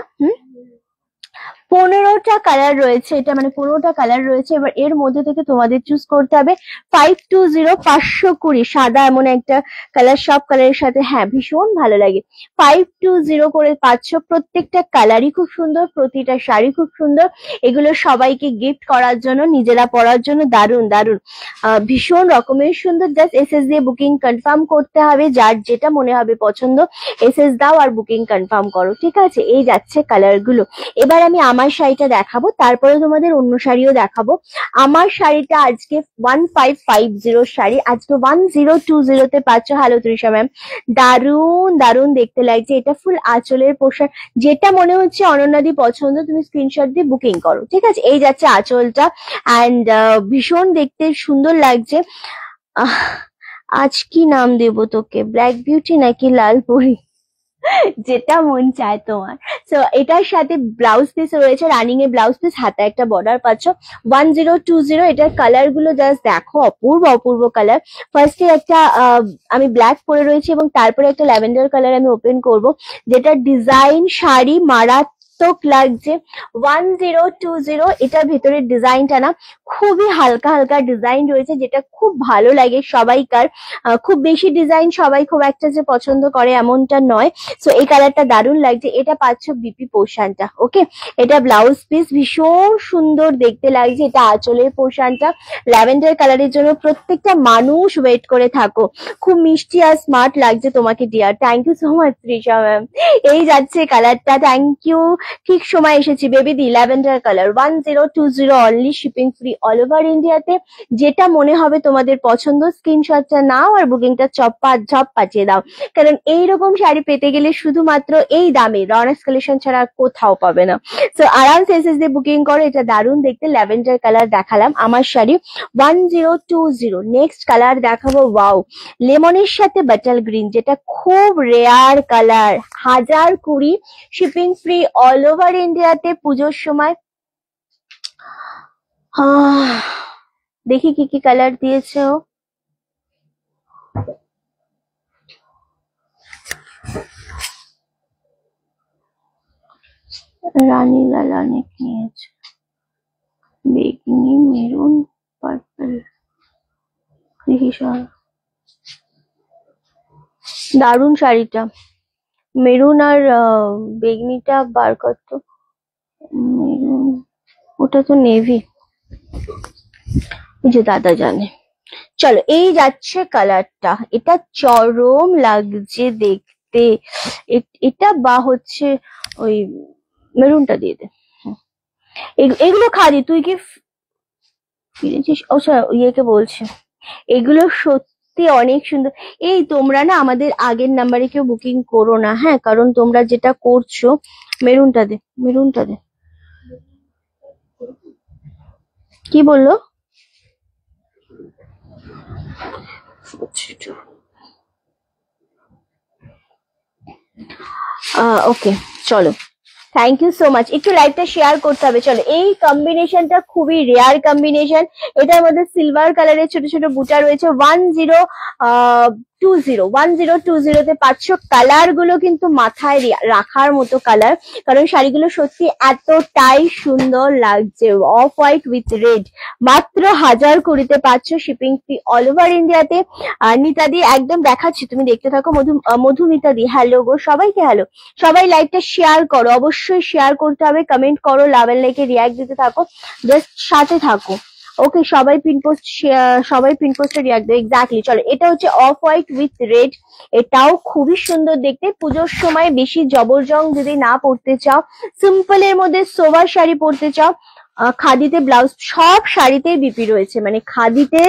15টা কালার রয়েছে, এটা মানে 15টা কালার রয়েছে। এবার এর মধ্যে থেকে তোমাদের চুজ করতে হবে 520 520, সাদা এমন একটা কালার, সব কালারের সাথে, হ্যাঁ ভীষণ ভালো লাগে। 520 করে পাচ্ছ, প্রত্যেকটা কালারই খুব সুন্দর, প্রতিটা শাড়ি খুব সুন্দর। এগুলো সবাইকে গিফট করার জন্য, নিজেরা পরার জন্য দারুণ দারুণ, ভীষণ রকমের সুন্দর। জাস্ট এসএস দিয়ে বুকিং কনফার্ম করতে হবে, যার যেটা মনে হবে পছন্দ এসএস দাও আর বুকিং কনফার্ম করো, ঠিক আছে। এই যাচ্ছে কালার গুলো। এবার আমি আমার শাড়িটা দেখাবো, তারপরে তোমাদের অন্য শাড়িও দেখাবো। আমার শাড়িটা আজকে 1550 শাড়ি, আজকে 1020 তে পাচ্ছ। হ্যালো তৃষা ম্যাম, দারুণ দারুণ দেখতে লাগছে, এটা ফুল আঁচলের পোশাক, যেটা মনে হচ্ছে অনন্যাদি পছন্দ তুমি স্ক্রিনশট দিয়ে বুকিং করো, ঠিক আছে। এই যাচ্ছে আঁচলটা, অ্যান্ড ভীষণ দেখতে সুন্দর লাগছে। আজ কি নাম দেবো তোকে, ব্ল্যাক বিউটি নাকি লাল পরি, যেটা মন চায় তোমার। সো এটার সাথে ব্লাউজ পিস রয়েছে, রানিং এ ব্লাউজ পিস, হাতে একটা বর্ডার পাচ্ছ। 1020, এটার কালার গুলো জাস্ট দেখো, অপূর্ব অপূর্ব কালার। ফার্স্টে একটা আমি ব্ল্যাক পরে রয়েছি, এবং তারপরে একটা ল্যাভেন্ডার কালার আমি ওপেন করব, যেটা ডিজাইন শাড়ি মারাত্মক লাগছে। 1020, এটার ভেতরের ডিজাইনটা না খুবই হালকা হালকা ডিজাইন রয়েছে, যেটা খুব ভালো লাগে সবাইকার। খুব বেশি ডিজাইন সবাই খুব একটা যে পছন্দ করে এমনটা নয়। সো এই কালারটা দারুণ লাগছে। এটা পাচ্ছ বিপি পোর্শনটা, ওকে। এটা ব্লাউজ পিস, ভীষণ সুন্দর দেখতে লাগছে। এটা আঁচলের পোর্শনটা ল্যাভেন্ডার কালারের জন্য প্রত্যেকটা মানুষ ওয়েট করে থাকো। খুব মিষ্টি আর স্মার্ট লাগছে তোমাকে dear, thank you so much Trisha ma'am. এই যাচ্ছে কালারটা, থ্যাংক ইউ, ঠিক সময় এসেছি Baby di. Lavender colour 1020, only shipping free all over ইন্ডিয়াতে। যেটা মনে হবে তোমাদের পছন্দ স্ক্রিনশটটা নাও আর বুকিংটা ঝপ পাঠিয়ে দাও, কারণ এইরকম শাড়ি পেতে গেলে শুধুমাত্র এই দামে রনাস কালেকশন ছাড়া আর কোথাও পাবে না। সো আরামসে এসএস দিয়ে বুকিং করো। এটা দারুণ দেখতে, ল্যাভেন্ডার কালার দেখালাম আমার শাড়ি 1020। নেক্সট কালার দেখাবো, ওয়াও, লেমনের সাথে বাটাল গ্রিন, যেটা খুব rare colour, 1020, shipping free all over ইন্ডিয়াতে পুজোর সময়। দেখি কি কি কালার দিয়েছে ও। রানী লাল অনেক নিয়েছে, বেগনি, মেরুন, পার্পল, দেখি দারুন শাড়িটা। মেরুন আর বেগনিটা বার করতো, মেরুন, ওটা তো নেভি, ওই যে দাদা জানে। চলো এই যাচ্ছে কালারটা, এটা চরম লাগছে দেখতে। এটা বা হচ্ছে ওই মেরুনটা দিয়ে দে। এগুলো খাদি, তুই কি ফিরেছিস? ও ইয়েকে বলছে, এগুলো সত্যি অনেক সুন্দর। এই তোমরা না আমাদের আগের নাম্বারে কেউ বুকিং করো না, হ্যাঁ, কারণ তোমরা যেটা করছো। মেরুনটা দে, মেরুনটা দে। কি বললো? ওকে চলো, থ্যাংক ইউ সো মাচ। একটু লাইভটা শেয়ার করতে হবে। চলো, এই কম্বিনেশনটা খুবই রেয়ার কম্বিনেশন। এটার মধ্যে সিলভার কালারের ছোট ছোট বুটা রয়েছে। 1020তে পাচ্ছ। কালার গুলো কিন্তু মাথায় রাখার মতো কালার, কারণ শাড়িগুলো সত্যি এতটাই সুন্দর লাগছে। অফ হোয়াইট উইথ রেড, মাত্র 1020তে পাচ্ছ, শিপিং ফ্রি অল ওভার ইন্ডিয়াতে। নিতাদি একদম দেখাচ্ছি, তুমি দেখতে থাকো। মধুমিতাদি হ্যালো গো, সবাইকে হ্যালো। সবাই লাইভটা শেয়ার করো, অবশ্যই শেয়ার করতে হবে, কমেন্ট করো, লাভ এন্ড লাইকে রিয়াক্ট দিতে থাকো, জাস্ট সাথে থাকো। ওকে, সবাই পিনপোস্টে রিয়াক্ট দেবে। এক্স্যাক্টলি। চলো, এটা হচ্ছে অফ হোয়াইট উইথ রেড। এটাও খুবই সুন্দর দেখতে। পুজোর সময় বেশি জবরজং যদি না পড়তে চাও, সিম্পল এর মধ্যে সোবার শাড়ি পরতে চাও, খাদিতে ব্লাউজ, সব শাড়িতেই বিপি রয়েছে। মানে খাদিতে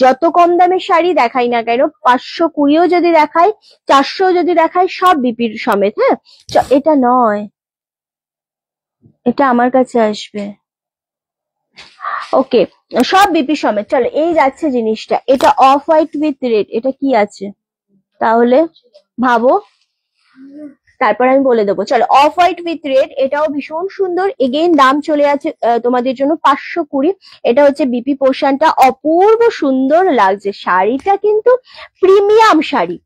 যত কম দামের শাড়ি দেখাই না কেন, 520ও যদি দেখাই, 400 যদি দেখাই, সব বিপির সমেত। হ্যাঁ, এটা নয়, এটা আমার কাছে আসবে। ওকে, সব বিপি সমেত। চলো, এই যাচ্ছে জিনিসটা। এটা অফ হোয়াইট উইথ রেড, এটা কি আছে তাহলে ভাবো, তারপর আমি বলে দেবো। চলো, অফ হোয়াইট উইথ রেড, এটাও ভীষণ সুন্দর। এগেইন দাম চলে আছে তোমাদের জন্য 520। এটা হচ্ছে বিপি পোর্শনটা, অপূর্ব সুন্দর লাগছে। শাড়িটা কিন্তু প্রিমিয়াম শাড়ি,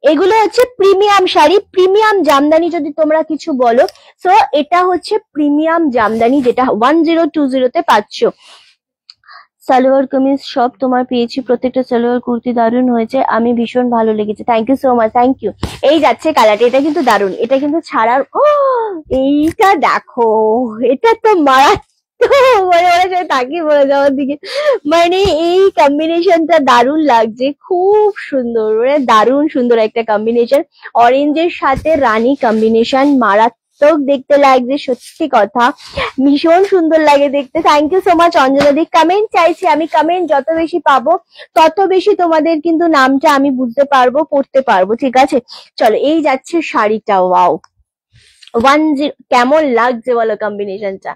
এগুলো হচ্ছে প্রিমিয়াম শাড়ি, প্রিমিয়াম জামদানি যদি তোমরা কিছু বলো। সো এটা হচ্ছে প্রিমিয়াম জামদানি, যেটা 1020তে পাচ্ছ। সালোয়ার কামিজ সব তোমার পেয়েছি, প্রত্যেকটা সালোয়ার কুর্তি দারুণ হয়েছে, আমি ভীষণ ভালো লেগেছে। Thank you so much, thank you. এই যাচ্ছে কালারটা, এটা কিন্তু দারুণ। এটা কিন্তু ছাড়ার, এইটা দেখো, এটা তো মারাত্মক, মানে ওরা সবাই তাকিয়ে পড়ে যাওয়ার দিকে। মানে এই কম্বিনেশনটা দারুণ লাগছে, খুব সুন্দর, মানে দারুণ সুন্দর একটা কম্বিনেশন। অরেঞ্জের সাথে রানী কম্বিনেশন, মারাত্মক দেখতে লাগছে, সত্যি কথা ভীষণ সুন্দর লাগে দেখতে। থ্যাংক ইউ সো মাচ অঞ্জনাদি। কমেন্ট চাইছি আমি, কমেন্ট যত বেশি পাবো তত বেশি তোমাদের কিন্তু নামটা আমি বুঝতে পারবো, পড়তে পারবো, ঠিক আছে? চলো, এই যাচ্ছে শাড়িটা, ওয়াও, 10, কেমন লাগছে বলো কম্বিনেশনটা?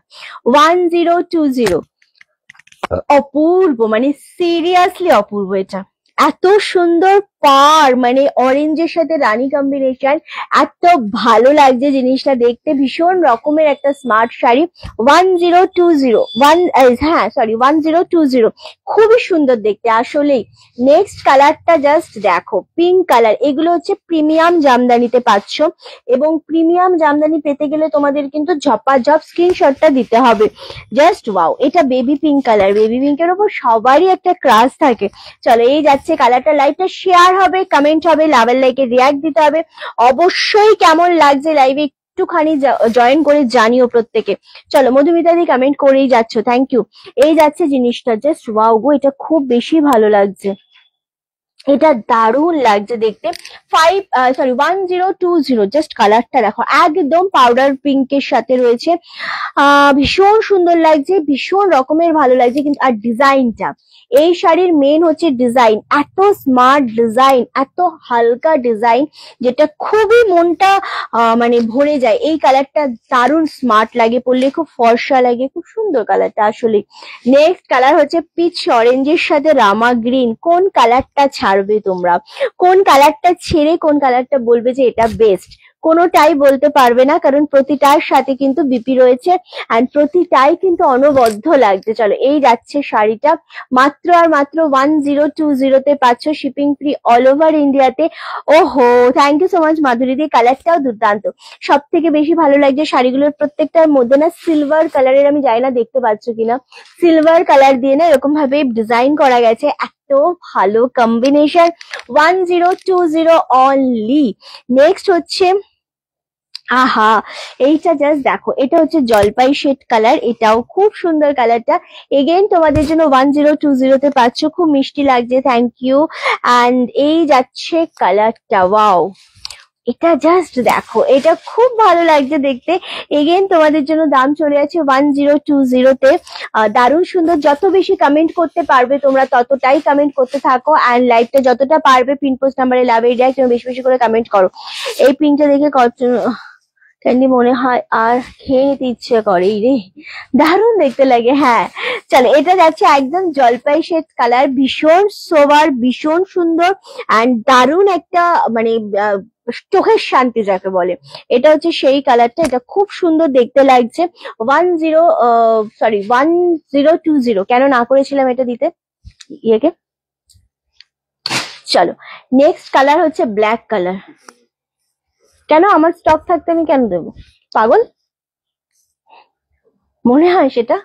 1020, অপূর্ব, মানে সিরিয়াসলি অপূর্ব। এটা এত সুন্দর পার, মানে অরেঞ্জের সাথে রানী কম্বিনেশন, এত ভালো লাগছে জিনিসটা দেখতে। ভীষণ রকমের একটা স্মার্ট শাড়ি। 1020, খুবই সুন্দর দেখতে আসলেই। নেক্সট কালারটা জাস্ট দেখো, পিঙ্ক কালার। এগুলো হচ্ছে প্রিমিয়াম জামদানিতে পাচ্ছ, এবং প্রিমিয়াম জামদানি পেতে গেলে তোমাদের কিন্তু ঝপাঝপ স্ক্রিনশটটা দিতে হবে। জাস্ট ওয়াও, এটা বেবি পিঙ্ক কালার। বেবি পিঙ্কের উপর সবারই একটা ক্রাশ থাকে। চলো, এই যাচ্ছে কালারটা। লাইভটা শেয়ার হবে, কমেন্ট হবে, লাভ এন্ড লাইকে রিয়াক্ট দিতে হবে। অবশ্যই কেমন লাগছে লাইভে একটুখানি জয়েন করে জানিও প্রত্যেকে। চলো, মধুমিতাদি কমেন্ট করেই যাচ্ছ, থ্যাংক ইউ। এই যাচ্ছে জিনিসটা, জাস্ট ওয়াও গো, এটা খুব বেশি ভালো লাগছে, এটা দারুণ লাগছে দেখতে। 1020, জাস্ট কালারটা দেখো, একদম পাউডার পিঙ্কের সাথে রয়েছে। ভীষণ সুন্দর লাগছে, ভীষণ রকমের ভালো লাগছে কিন্তু। আর ডিজাইনটা, এই শাড়ির মেন হচ্ছে ডিজাইন, এত স্মার্ট ডিজাইন, এত হালকা ডিজাইন, যেটা খুবই মনটা মানে ভরে যায়। এই কালারটা দারুণ স্মার্ট লাগে, পরলে খুব ফর্সা লাগে, খুব সুন্দর কালারটা আসলে। নেক্সট কালার হচ্ছে পিচ অরেঞ্জের সাথে রামা গ্রিন। কোন কালারটা ছাড়বে তোমরা? কোন কালারটা ছেড়ে কোন কালারটা বলবে যে এটা বেস্ট? কোনোটাই বলতে পারবে না, কারণ প্রতিটার সাথে কিন্তু বিপি রয়েছে, এন্ড প্রতিটাই কিন্তু অনবদ্য লাগছে। চলো, এই যাচ্ছে শাড়িটা, মাত্র আর মাত্র 1020তে পাচ্ছ, শিপিং ফ্রি অল ওভার ইন্ডিয়াতে। ওহো, থ্যাংক ইউ সো মাচ মাধুরী দি, কালারটাও দুর্দান্ত। সব থেকে বেশি ভালো লাগছে শাড়িগুলোর প্রত্যেকটার মধ্যে না সিলভার কালারের, আমি জানি না দেখতে পাচ্ছ কিনা, সিলভার কালার দিয়ে না এরকম ভাবে ডিজাইন করা গেছে, এত ভালো কম্বিনেশন। 1020 অনলি। নেক্সট হচ্ছে, আহা, এইটা জাস্ট দেখো, এটা হচ্ছে জলপাই শেড কালার, এটাও খুব সুন্দর কালারটা। এগেইন তোমাদের জন্য 1020তে পাচ্ছ, খুব মিষ্টি লাগছে, থ্যাংক ইউ। অ্যান্ড এই যাচ্ছে কালারটা, ওয়াও, এটা জাস্ট দেখো, এটা খুব ভালো লাগছে দেখতে। এগেইন তোমাদের জন্য দাম চলে আছে 1020তে। দারুণ সুন্দর। যত বেশি কমেন্ট করতে পারবে তোমরা ততটাই কমেন্ট করতে থাকো, অ্যান্ড লাইভটা যতটা পারবে পিন পোস্ট নাম্বারে লাভ এই ডাইরেক্ট বেশি বেশি করে কমেন্ট করো। এই পিনটা দেখে কত ক্যান্ডি মনে হয় আর খেয়ে নিতে ইচ্ছে করে রে, দারুণ দেখতে লাগে। হ্যাঁ, চলো, এটা যাচ্ছে একদম জলপাই শেড কালার, ভীষণ সোবার, ভীষণ সুন্দর, অ্যান্ড দারুণ একটা মানে চোখের শান্তি যাকে বলে, এটা হচ্ছে সেই কালারটা। এটা খুব সুন্দর দেখতে লাগছে। 1020 কেন না করেছিলাম এটা দিতে ইয়েকে। চলো নেক্সট কালার হচ্ছে ব্ল্যাক কালার। কেন আমার স্টক থাকতে আমি কেন দেবো, পাগল মনে হয় সেটা।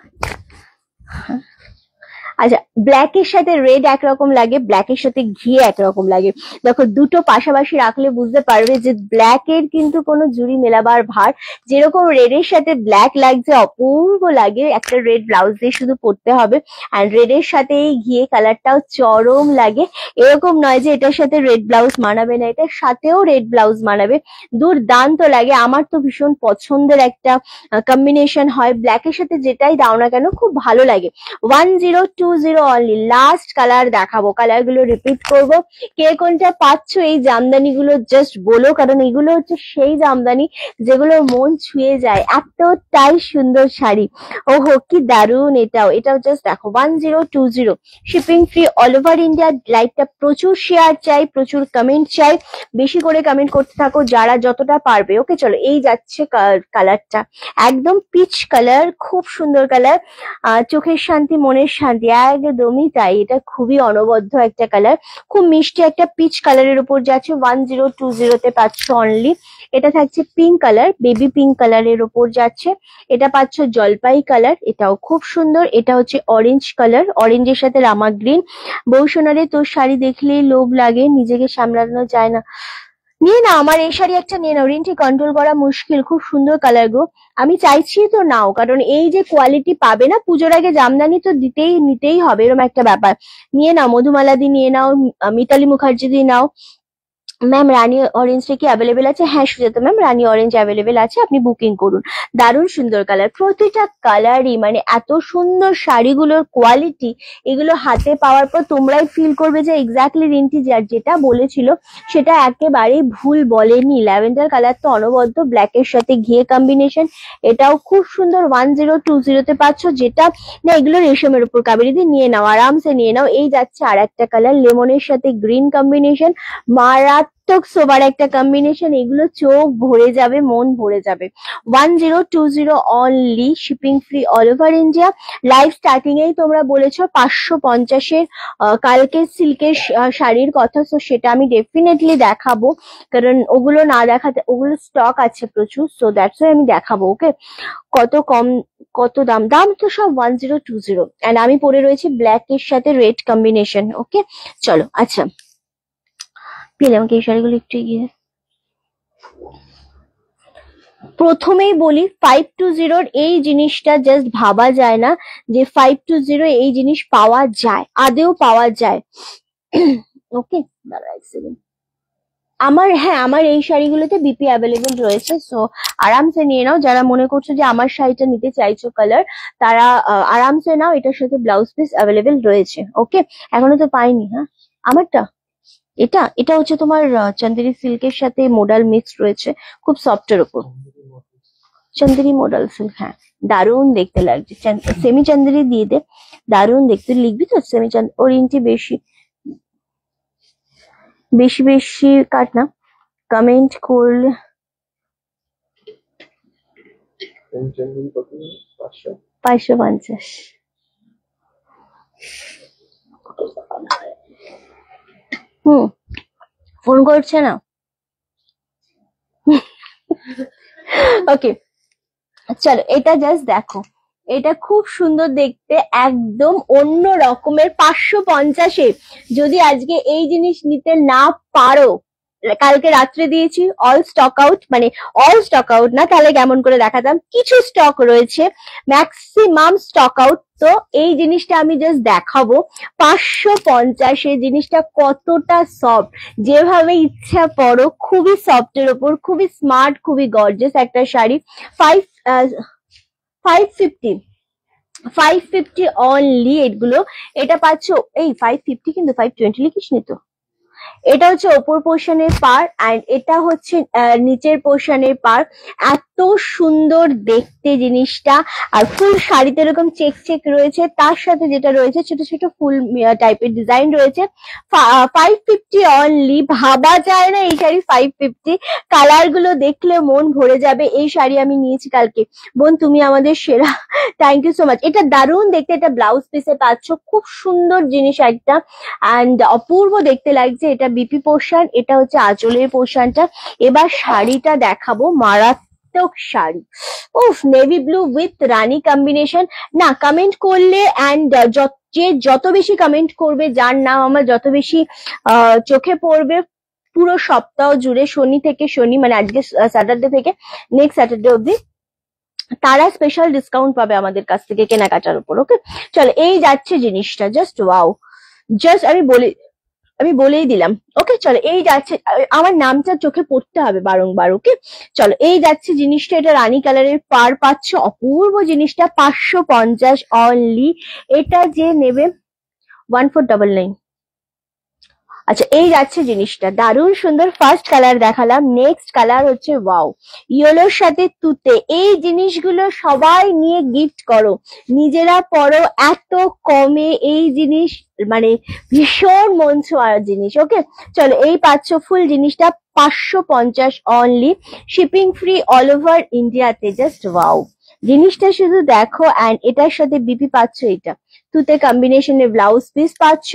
আচ্ছা, ব্ল্যাক এর সাথে রেড একরকম লাগে, ব্ল্যাক এর সাথে ঘি একরকম লাগে। দেখো দুটো পাশাপাশি রাখলে বুঝতে পারবে যে ব্ল্যাক এর কিন্তু কোনো জুড়ি মেলাবার ভার। যেরকম রেড এর সাথে ব্ল্যাক লাগছে অপূর্ব লাগে, একটা রেড ব্লাউজ দিয়ে শুধু পরতে হবে। আর রেড এর সাথে এই ঘিয়ে কালারটাও চরম লাগে। এরকম নয় যে এটার সাথে রেড ব্লাউজ মানাবে না, এটার সাথেও রেড ব্লাউজ মানাবে। দুর্দান্ত লাগে, আমার তো ভীষণ পছন্দের একটা কম্বিনেশন হয়। ব্ল্যাক এর সাথে যেটাই দাও না কেন খুব ভালো লাগে। 1020 অনলি। লাস্ট কালার দেখাবো, কালার গুলো রিপিট করবো। কে কোনটা পাচ্ছ এই জামদানি গুলো জাস্ট বলো, কারণ এগুলো হচ্ছে সেই জামদানি যেগুলো মন ছুঁয়ে যায়, এতটাই সুন্দর শাড়ি। ওহো কি দারুন, এটাও জাস্ট দেখো 1020। Shipping free all over India. লাইকটা প্রচুর শেয়ার চাই, প্রচুর কমেন্ট চাই, বেশি করে কমেন্ট করতে থাকো যারা যতটা পারবে। ওকে চলো, এই যাচ্ছে কালারটা, একদম পিচ কালার, খুব সুন্দর কালার। চোখের শান্তি মনের শান্তি, একদমই তাই। এটা খুবই অনবদ্য একটা কালার, খুব মিষ্টি একটা পিচ কালারের উপর যাচ্ছে। 1020 পাচ্ছ অনলি। এটা থাকছে পিঙ্ক কালার, বেবি পিঙ্ক কালারের উপর যাচ্ছে। এটা পাচ্ছ জলপাই কালার, এটাও খুব সুন্দর। এটা হচ্ছে অরেঞ্জ কালার, অরেঞ্জের সাথে রামা গ্রিন। বউ সোনারে তোর শাড়ি দেখলেই লোভ লাগে, নিজেকে সামলানো যায় না। নিয়ে নাও আমার এই শাড়ি একটা নিয়ে নাও, রিন্টি কন্ট্রোল করা মুশকিল, খুব সুন্দর কালার গো। আমি চাইছি তো নাও, কারণ এই যে কোয়ালিটি পাবে না, পুজোর আগে জামদানি তো নিতেই হবে, এরকম একটা ব্যাপার। নিয়ে নাও, মধুমালা দি নিয়ে নাও, মিতালি মুখার্জি দি নাও। ম্যাম রানী অরেঞ্জটা কি অ্যাভেলেবেল আছে? হ্যাঁ সুজাতা ম্যাম, রানী অরেঞ্জ অ্যাভেলেবেল আছে, আপনি বুকিং করুন। দারুণ সুন্দর কালার, প্রতিটা কালারই মানে এত সুন্দর। শাড়িগুলোর কোয়ালিটি এগুলো হাতে পাওয়ার পর তোমরাই ফিল করবে যে এক্স্যাক্টলি রিন্টি যেটা বলেছিল সেটা একেবারেই ভুল বলেনি। ল্যাভেন্ডার কালার তো অনবদ্য, ব্ল্যাক এর সাথে ঘিয়ে কম্বিনেশন, এটাও খুব সুন্দর। 1020 পাচ্ছ। যেটা না এগুলো রেশমের উপর, কাবেরি দি নিয়ে নাও, আরামসে নিয়ে নাও। এই যাচ্ছে আর একটা কালার, লেমনের সাথে গ্রিন কম্বিনেশন, মারাত্মক সোবার একটা কম্বিনেশন। এগুলো চোখ ভরে যাবে, মন ভরে যাবে। 1020 only, shipping free all over India. Live starting এই তোমরা বলেছো 550-এর কালকে সিল্কের শাড়ির কথা, তো সেটা আমি ডেফিনেটলি দেখাবো, কারণ ওগুলো না দেখাতে, ওগুলো স্টক আছে প্রচুর, সো দ্যাটস ওয়াই আমি দেখাবো। ওকে, কত কম কত দাম, দাম তো সব 1020। এন্ড আমি পরে রয়েছি ব্ল্যাক এর সাথে রেড কম্বিনেশন। ওকে চলো, আচ্ছা প্লিজ আমাকে এই শাড়িগুলো একটু এগিয়ে। প্রথমেই বলি 520 এই জিনিসটা জাস্ট ভাবা যায় না যে 520 এই জিনিস পাওয়া যায়, আদেও পাওয়া যায়। ওকে দাঁড়া এক সেকেন্ড। আমার এই শাড়িগুলোতে বিপি অ্যাভেলেবেল রয়েছে, সো আরামসে নিয়ে নাও। যারা মনে করছো যে আমার শাড়িটা নিতে চাইছো কালার, তারা আরামসে নাও, এটার সাথে ব্লাউজ পিস অ্যাভেলেবেল রয়েছে। ওকে, এখনো তো পাইনি। হ্যাঁ আমারটা এটা হচ্ছে তোমার চান্দেরি সিল্কের সাথে মোডাল মিক্স রয়েছে, খুব সফটের উপর। চান্দেরি মোডাল সিল্ক, হ্যাঁ দারুণ দেখতে লাগছে। সেমি চান্দেরি দিয়ে দে, দারুণ দেখতে। লিখবি তো সেমি চান্দ, ওর ইঞ্চি বেশি বেশি বেশি কাট না, কমেন্ট করলে। 550। ফোন করছে না। ওকে চলো, এটা জাস্ট দেখো, এটা খুব সুন্দর দেখতে, একদম অন্য রকমের। 550-এ যদি আজকে এই জিনিস নিতে না পারো, কালকে রাত্রে দিয়েছি অল স্টক আউট, মানে অল স্টক আউট না, তাহলে কেমন করে দেখাতাম। কিছু স্টক রয়েছে, ম্যাক্সিমাম স্টক আউট। তো এই জিনিসটা আমি জাস্ট দেখাবো 550-এ। জিনিসটা কতটা সফট, যেভাবে ইচ্ছা পরো, খুবই সফটের ওপর, খুবই স্মার্ট, খুবই গর্জিয়াস একটা শাড়ি। 550 অনলি এগুলো। এটা পাচ্ছ এই 550, কিন্তু 520 লিখিস নি তো। এটা হচ্ছে ওপর পোর্শনের পার এন্ড এটা হচ্ছে নিচের পোর্শনের পার। এত সুন্দর দেখতে জিনিসটা, আর ফুল শাড়িতে এরকম চেক চেক রয়েছে, তার সাথে যেটা রয়েছে ছোট ছোট ফুল টাইপের ডিজাইন রয়েছে। 550 অনলি, ভাবা যায় না এই শাড়ি 550। কালার গুলো দেখলে মন ভরে যাবে। এই শাড়ি আমি নিয়েছি কালকে। বোন তুমি আমাদের সেরা, থ্যাংক ইউ সো মাচ। এটা দারুণ দেখতে, এটা ব্লাউজ পিসে পাচ্ছ, খুব সুন্দর জিনিস একটা অ্যান্ড অপূর্ব দেখতে লাগছে। এটা বিপি পোর্শন, এটা হচ্ছে আঁচলের পোর্শনটা। এবার শাড়িটা দেখাবো, মারাত্মক শাড়ি। উফ, navy blue with Rani combination. না কমেন্ট করলে অ্যান্ড যে যত বেশি কমেন্ট করবে, যার নাম আমার যত বেশি চোখে পড়বে পুরো সপ্তাহ জুড়ে, শনি থেকে শনি মানে আজকে স্যাটারডে থেকে নেক্সট স্যাটারডে অব্দি, তারা স্পেশাল ডিসকাউন্ট পাবে আমাদের কাছ থেকে কেনাকাটার উপর। ওকে চলো, এই যাচ্ছে জিনিসটা, জাস্ট ওয়াও। জাস্ট আমি বলেই দিলাম। ওকে চলো, এই যাচ্ছে, আমার নামটা চোখে পড়তে হবে বারংবার। ওকে চলো, এই যাচ্ছে জিনিসটা। এটা রানী কালারের পার পাচ্ছ, অপূর্ব জিনিসটা। 550 অনলি। এটা যে নেবে 1499। আচ্ছা, এই যাচ্ছে জিনিসটা, দারুণ সুন্দর। ফার্স্ট কালার দেখালাম, নেক্সট কালার হচ্ছে ওয়াও, ইয়েলোর সাথে তুতে। এই জিনিসগুলো সবাই নিয়ে গিফট করো, নিজেরা পরো, এত কমে এই জিনিস, মানে ভীষণ মন ছোঁয়ার জিনিস। ওকে চলো, এই পাচ্ছ ফুল জিনিসটা 550 only, shipping free all over ইন্ডিয়াতে। জাস্ট ওয়াও, জিনিসটা শুধু দেখো। অ্যান্ড এটার সাথে বিপি পাচ্ছ, এটা তুতে কম্বিনেশনের ব্লাউজ পিস পাচ্ছ,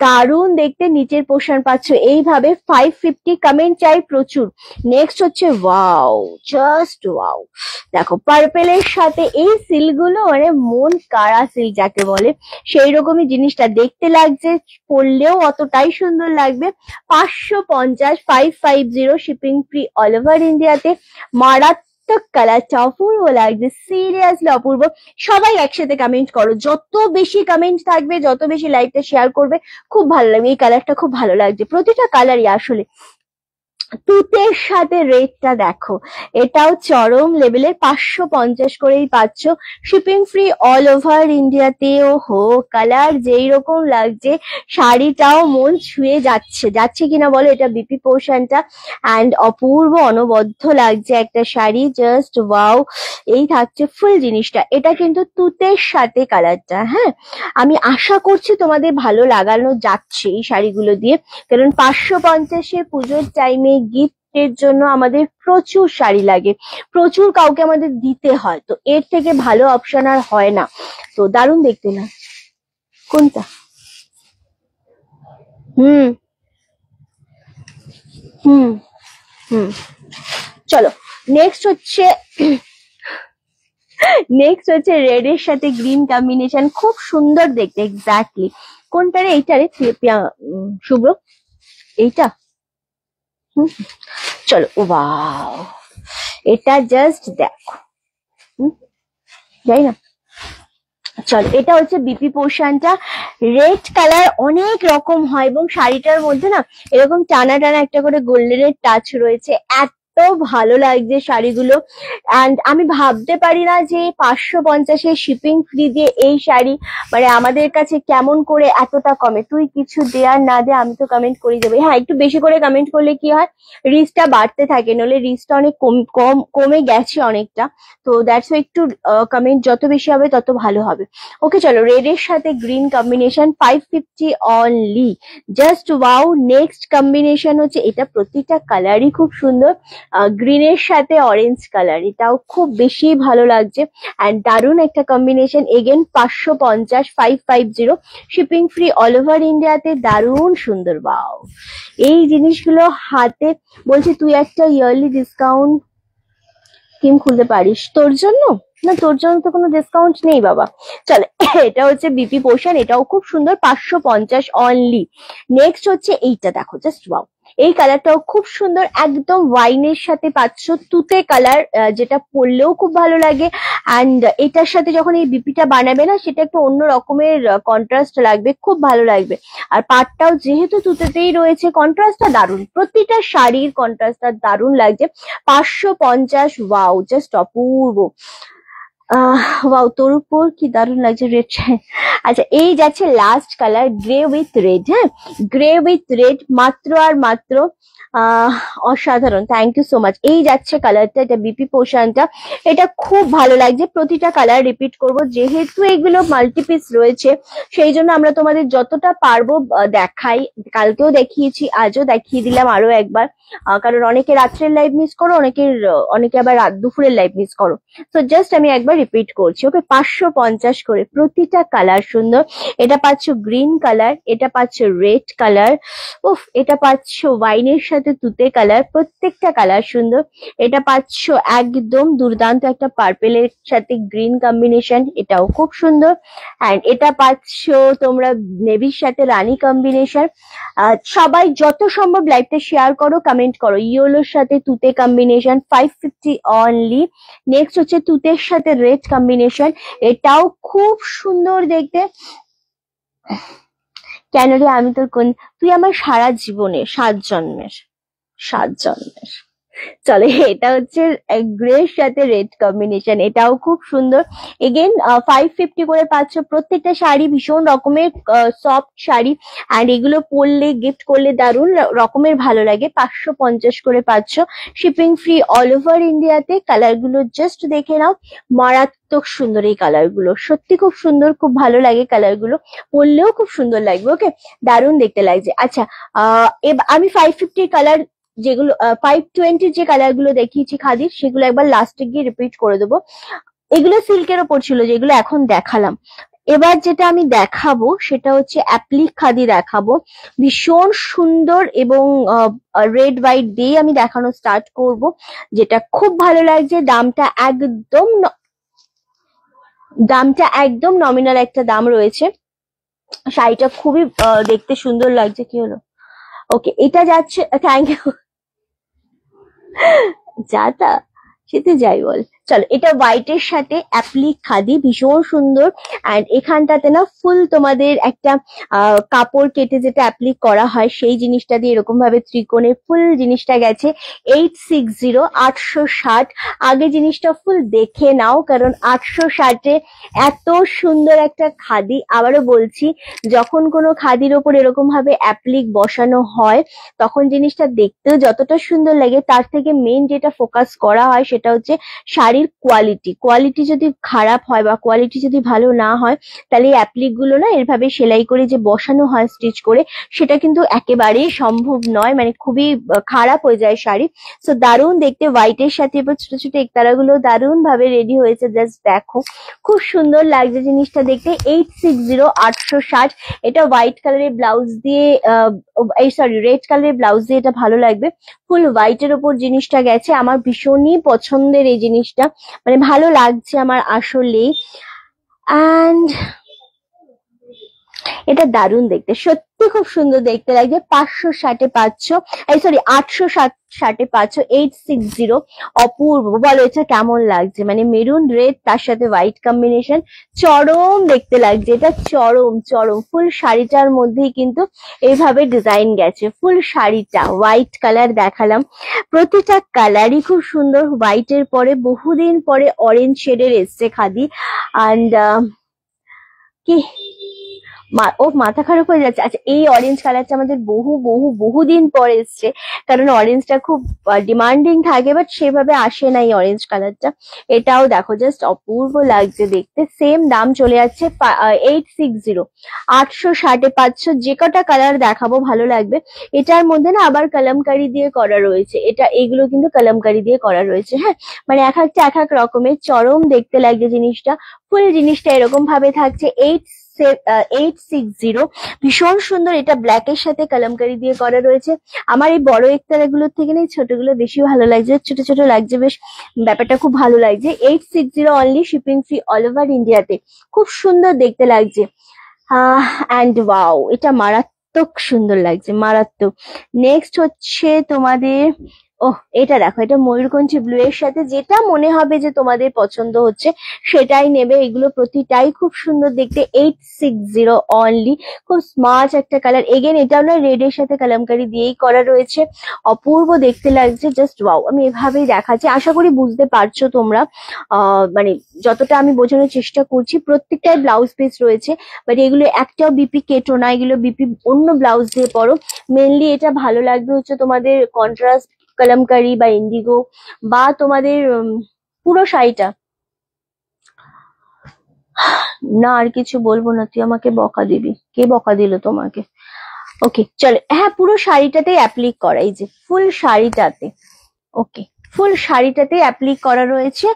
দারুণ দেখতে। নিচের পোর্শন পাচ্ছ এইভাবে। 550। কমেন্ট চাই প্রচুর। নেক্সট হচ্ছে ওয়াও, জাস্ট ওয়াও, দেখো পার্পেলের সাথে এই সিলগুলো, মানে মন কাড়া সিল যাকে বলে, সেই রকমই জিনিসটা দেখতে লাগছে, পরলেও অতটাই সুন্দর লাগবে। 550, 550, শিপিং ফ্রি অল ওভার ইন্ডিয়াতে। মারাত্মক কালারটা অপূর্ব লাগছে, সিরিয়াসলি অপূর্ব। সবাই একসাথে কমেন্ট করো, যত বেশি কমেন্ট থাকবে, যত বেশি লাইভটা শেয়ার করবে, খুব ভালো লাগবে। এই কালারটা খুব ভালো লাগছে, প্রতিটা কালারই আসলে। তুতের সাথে রেটটা দেখো, এটাও চরম লেভেলের। 550 করেই পাচ্ছ, শিপিং ফ্রি অল ওভার ইন্ডিয়াতে। ও হো, কালার যেই রকম লাগছে, শাড়িটাও মন ছুঁয়ে যাচ্ছে কিনা বলো। এটা বিপি পোর্শনটা অ্যান্ড অপূর্ব অনবদ্য লাগছে একটা শাড়ি, জাস্ট ওয়াও। এই থাকছে ফুল জিনিসটা। এটা কিন্তু তুতের সাথে কালারটা। হ্যাঁ, আমি আশা করছি তোমাদের ভালো লাগানো যাচ্ছে এই শাড়িগুলো দিয়ে, কারণ 550-এ পুজোর টাইমে গিফটের জন্য আমাদের প্রচুর শাড়ি লাগে, প্রচুর কাউকে আমাদের দিতে হয়, তো এর থেকে ভালো অপশন আর হয় না। তো দারুণ দেখতে না, কোনটা? হুম হুম হুম চলো, নেক্সট হচ্ছে রেড এর সাথে গ্রিন কম্বিনেশন, খুব সুন্দর দেখতে। এক্স্যাক্টলি কোনটা রে? এইটা রে শুভ্র, এইটা। চলো, ওয়াও, এটা জাস্ট দেখো। যাই না, চলো, এটা হচ্ছে বিপি পোর্শনটা। রেড কালার অনেক রকম হয়, এবং শাড়িটার মধ্যে না এরকম টানা টানা একটা করে গোল্ডেনের টাচ রয়েছে। এত ভালো লাগছে শাড়িগুলো, অ্যান্ড আমি ভাবতে পারি না যে 550-এ শিপিং ফ্রি দিয়ে এই শাড়ি, মানে আমাদের কাছে কেমন করে এতটা কমে। তুই কিছু দেয়ার না দে, আমি তো কমেন্ট করে যাবো। হ্যাঁ, একটু বেশি করে কমেন্ট করলে কি হয়, রিচটা বাড়তে থাকে, নলে রিচটা অনেক কমে গেছে অনেকটা। তো দ্যাটস একটু কমেন্ট যত বেশি হবে তত ভালো হবে। ওকে চলো, রেড এর সাথে green combination, 550 only, just wow. Next combination হচ্ছে এটা, প্রতিটা কালারই খুব সুন্দর। গ্রিনের সাথে অরেঞ্জ কালার, এটাও খুব বেশি ভালো লাগছে অ্যান্ড দারুণ একটা combination. Again 550, 550, shipping free all over ইন্ডিয়াতে। দারুণ সুন্দর, ওয়াও। এই জিনিসগুলো হাতে, বলছি তুই একটা ইয়ারলি ডিসকাউন্ট স্কিম খুলতে পারিস তোর জন্য। না, তোর জন্য তো কোনো ডিসকাউন্ট নেই বাবা। চলো, এটা হচ্ছে বিপি পোর্শন, এটাও খুব সুন্দর, 550 অনলি। নেক্সট হচ্ছে এইটা, দেখো জাস্ট ওয়াও, এই কালারটাও খুব সুন্দর, একদম ওয়াইনের সাথে পাচ্ছ, তুতে কালার, যেটা পরলেও খুব ভালো লাগে। অ্যান্ড এটার সাথে যখন এই বিপিটা বানাবে না, সেটা একটু অন্য রকমের কন্ট্রাস্ট লাগবে, খুব ভালো লাগবে। আর পাটটাও যেহেতু তুতেতেই রয়েছে, কন্ট্রাস্টটা দারুণ, প্রতিটা শাড়ির কন্ট্রাস্টটা দারুণ লাগছে। 550, ওয়াও, জাস্ট অপূর্ব। ওয়াও, তোর উপর কি দারুণ লাগছে রেড। আচ্ছা, এই যাচ্ছে last colour, grey with red. হ্যাঁ, গ্রে উইথ রেড, মাত্র আর মাত্র আহ অসাধারণ। Thank you so much. এই যাচ্ছে কালারটা, এটা বিপি পোর্শনটা, এটা খুব ভালো লাগছে। প্রতিটা কালার রিপিট করব, যেহেতু এগুলো মাল্টিপিস রয়েছে সেই জন্য আমরা তোমাদের যতটা পারবো দেখাই। কালকেও দেখিয়েছি, আজও দেখিয়ে দিলাম আরো একবার, কারণ অনেকে রাত্রের লাইভ মিস করো, অনেকে আবার রাত দুপুরের লাইভ মিস করো। তো জাস্ট আমি একবার রিপিট করছি। ওকে, 550 করে প্রতিটা কালার সুন্দর। এটা পাচ্ছ গ্রিন কালার, এটা পাচ্ছ রেড কালার, উফ, এটা পাচ্ছ ওয়াইনের সাথে তুতে কালার, প্রত্যেকটা কালার সুন্দর। এটা পাচ্ছ একদম দুর্দান্ত একটা পার্পেলের সাথে গ্রিন কম্বিনেশন, এটাও খুব সুন্দর। অ্যান্ড এটা পাচ্ছ তোমরা নেভির সাথে রানী কম্বিনেশন। সবাই যত সম্ভব লাইভটা শেয়ার করো, কমেন্ট করো। ইয়েলোর সাথে তুতে কম্বিনেশন, 550 অনলি। নেক্সট হচ্ছে তুতের সাথে রেড কম্বিনেশন, এটাও খুব সুন্দর দেখতে। কেন রে, আমি তোর কোন, তুই আমার সারা জীবনে 7 জন্মের। চলে, এটা হচ্ছে গ্রের সাথে রেড কম্বিনেশন, এটাও খুব সুন্দর। এগেন 550 করে পাচ্ছ। প্রত্যেকটা শাড়ি ভীষণ রকমের সফট শাড়ি, অ্যান্ড এগুলো পরলে গিফট করলে দারুণ রকমের ভালো লাগে। 550 করে পাচ্ছ, শিপিং ফ্রি অল ওভার ইন্ডিয়াতে। কালার গুলো জাস্ট দেখে নাও, মারাত্মক সুন্দর এই কালার গুলো, সত্যি খুব সুন্দর, খুব ভালো লাগে কালার গুলো, পরলেও খুব সুন্দর লাগবে। ওকে, দারুণ দেখতে লাগছে। আচ্ছা, আমি 550 কালার যেগুলো, 520 যে কালার গুলো দেখিয়েছি খাদির, সেগুলো একবার লাস্টে গিয়ে রিপিট করে দেবো। এগুলো সিল্কের ওপর ছিল যেগুলো এখন দেখালাম। এবার যেটা আমি দেখাবো সেটা হচ্ছে অ্যাপ্লিক খাদি দেখাবো, ভীষণ সুন্দর, এবং রেড হোয়াইট দিয়ে আমি দেখানো স্টার্ট করব, যেটা খুব ভালো লাগছে। দামটা একদম নমিনাল একটা দাম রয়েছে। শাড়িটা খুবই দেখতে সুন্দর লাগছে। কি হলো? ওকে, এটা যাচ্ছে, থ্যাংক ইউ। যা তা, সেতে যাই বল। চলো, এটা হোয়াইটের সাথে অ্যাপ্লিক খাদি, ভীষণ সুন্দর। অ্যান্ড এখানটাতে না ফুল তোমাদের একটা কাপড় কেটে যেটা অ্যাপ্লিক করা হয় সেই জিনিসটা দিয়ে এরকম ভাবে ত্রিকোণে ফুল জিনিসটা গেছে। 860, 860। আগে জিনিসটা ফুল দেখে নাও, কারণ 860-এ এত সুন্দর একটা খাদি। আবারও বলছি, যখন কোনো খাদির ওপর এরকম ভাবে অ্যাপ্লিক বসানো হয় তখন জিনিসটা দেখতেও যতটা সুন্দর লাগে, তার থেকে মেইন যেটা ফোকাস করা হয় সেটা হচ্ছে শাড়ির কোয়ালিটি। কোয়ালিটি যদি খারাপ হয় বা কোয়ালিটি যদি ভালো না হয়, তাহলে এই অ্যাপ্লিক গুলো না এভাবে সেলাই করে যে বসানো হয় স্টিচ করে, সেটা কিন্তু একেবারেই সম্ভব নয়, মানে খুবই খারাপ হয়ে যায় শাড়ি। সো দারুণ দেখতে, হোয়াইটের সাথে এবার ছোট ছোট একতারা গুলো দারুণ ভাবে রেডি হয়েছে। জাস্ট দেখো, খুব সুন্দর লাগছে জিনিসটা দেখতে। 860, 860। এটা হোয়াইট কালারের ব্লাউজ দিয়ে, রেড কালারের ব্লাউজ দিয়ে এটা ভালো লাগবে। ফুল হোয়াইটের ওপর জিনিসটা গেছে, আমার ভীষণই পছন্দের এই জিনিসটা, মানে ভালো লাগছে আমার আসলেই। অ্যান্ড এটা দারুণ দেখতে, সত্যি খুব সুন্দর দেখতে লাগছে। 560-এ পাচ্ছ, 860-এ পাচ্ছ 860। অপূর্ব, বলো এটা কেমন লাগছে? মানে মেরুন রেড তার সাথে হোয়াইট কম্বিনেশন, চরম দেখতে লাগছে এটা, চরম চরম। ফুল শাড়িটার মধ্যেই কিন্তু এইভাবে ডিজাইন গেছে। ফুল শাড়িটা হোয়াইট কালার দেখালাম, প্রতিটা কালারই খুব সুন্দর। হোয়াইটের পরে বহুদিন পরে অরেঞ্জ শেডের এসছে খাদি। অ্যান্ড কি ও মাথা খারাপ হয়ে যাচ্ছে। আচ্ছা, এই অরেঞ্জ কালারটা আমাদের বহুদিন পরে এসছে, কারণ অরেঞ্জটা খুব ডিমান্ডিং থাকে, বাট সেভাবে আসে না এই অরেঞ্জ কালারটা। এটাও দেখো, জাস্ট অপূর্ব লাগছে দেখতে। সেম দাম চলে যাচ্ছে 860, 860-এ পাচ্ছ। যে কটা কালার দেখাবো ভালো লাগবে। এটার মধ্যে না আবার কলমকারি দিয়ে করা রয়েছে, এগুলো কিন্তু কলমকারি দিয়ে করা রয়েছে। হ্যাঁ, মানে এক একটা এক এক রকমের, চরম দেখতে লাগছে জিনিসটা। ফুল জিনিসটা এরকম ভাবে থাকছে। 860, ভীষণ সুন্দর। এটা ব্ল্যাক এর সাথে কলমকারি দিয়ে করা রয়েছে। আমার এই বড় একতারা গুলোর থেকে না ছোটগুলো বেশি ভালো লাগছে, ছোট ছোট লাগছে, বেশ ব্যাপারটা খুব ভালো লাগছে। 860 only, shipping free all over ইন্ডিয়াতে। খুব সুন্দর দেখতে লাগছে। অ্যান্ড ওয়াও, এটা মারাত্মক সুন্দর লাগছে, মারাত্মক। নেক্সট হচ্ছে তোমাদের ওহ, এটা দেখো, এটা ময়ূরকণ্ঠী ব্লু এর সাথে যেটা মনে হবে যে তোমাদের পছন্দ হচ্ছে সেটাই নেবে। এগুলো প্রতিটাই খুব সুন্দর দেখতে। 860 অনলি, খুব স্মার্ট একটা কালার। এগেন এটাও না রেড এর সাথে কালামকারি দিয়েই করা রয়েছে, অপূর্ব দেখতে লাগছে, জাস্ট ওয়াও। আমি এভাবেই দেখাচ্ছি, আশা করি বুঝতে পারছো তোমরা। মানে যতটা আমি বোঝানোর চেষ্টা করছি, প্রত্যেকটাই ব্লাউজ পিস রয়েছে, বাট এগুলো একটাও বিপি কেটো না, এগুলো বিপি অন্য ব্লাউজ দিয়ে পরো। মেনলি এটা ভালো লাগবে হচ্ছে তোমাদের কন্ট্রাস্ট কলমকারি বা ইন্ডিগো, বা তোমাদের পুরো শাড়িটা। না আর কিছু বলবো না, তুই আমাকে বকা দিবি। কে বকা দিল তোমাকে? ওকে চলো, হ্যাঁ পুরো শাড়িটাতেই অ্যাপ্লিক করা, এই যে ফুল শাড়িটাতে। ওকে, ফুল শাড়িটাতে অ্যাপ্লিক করা রয়েছে।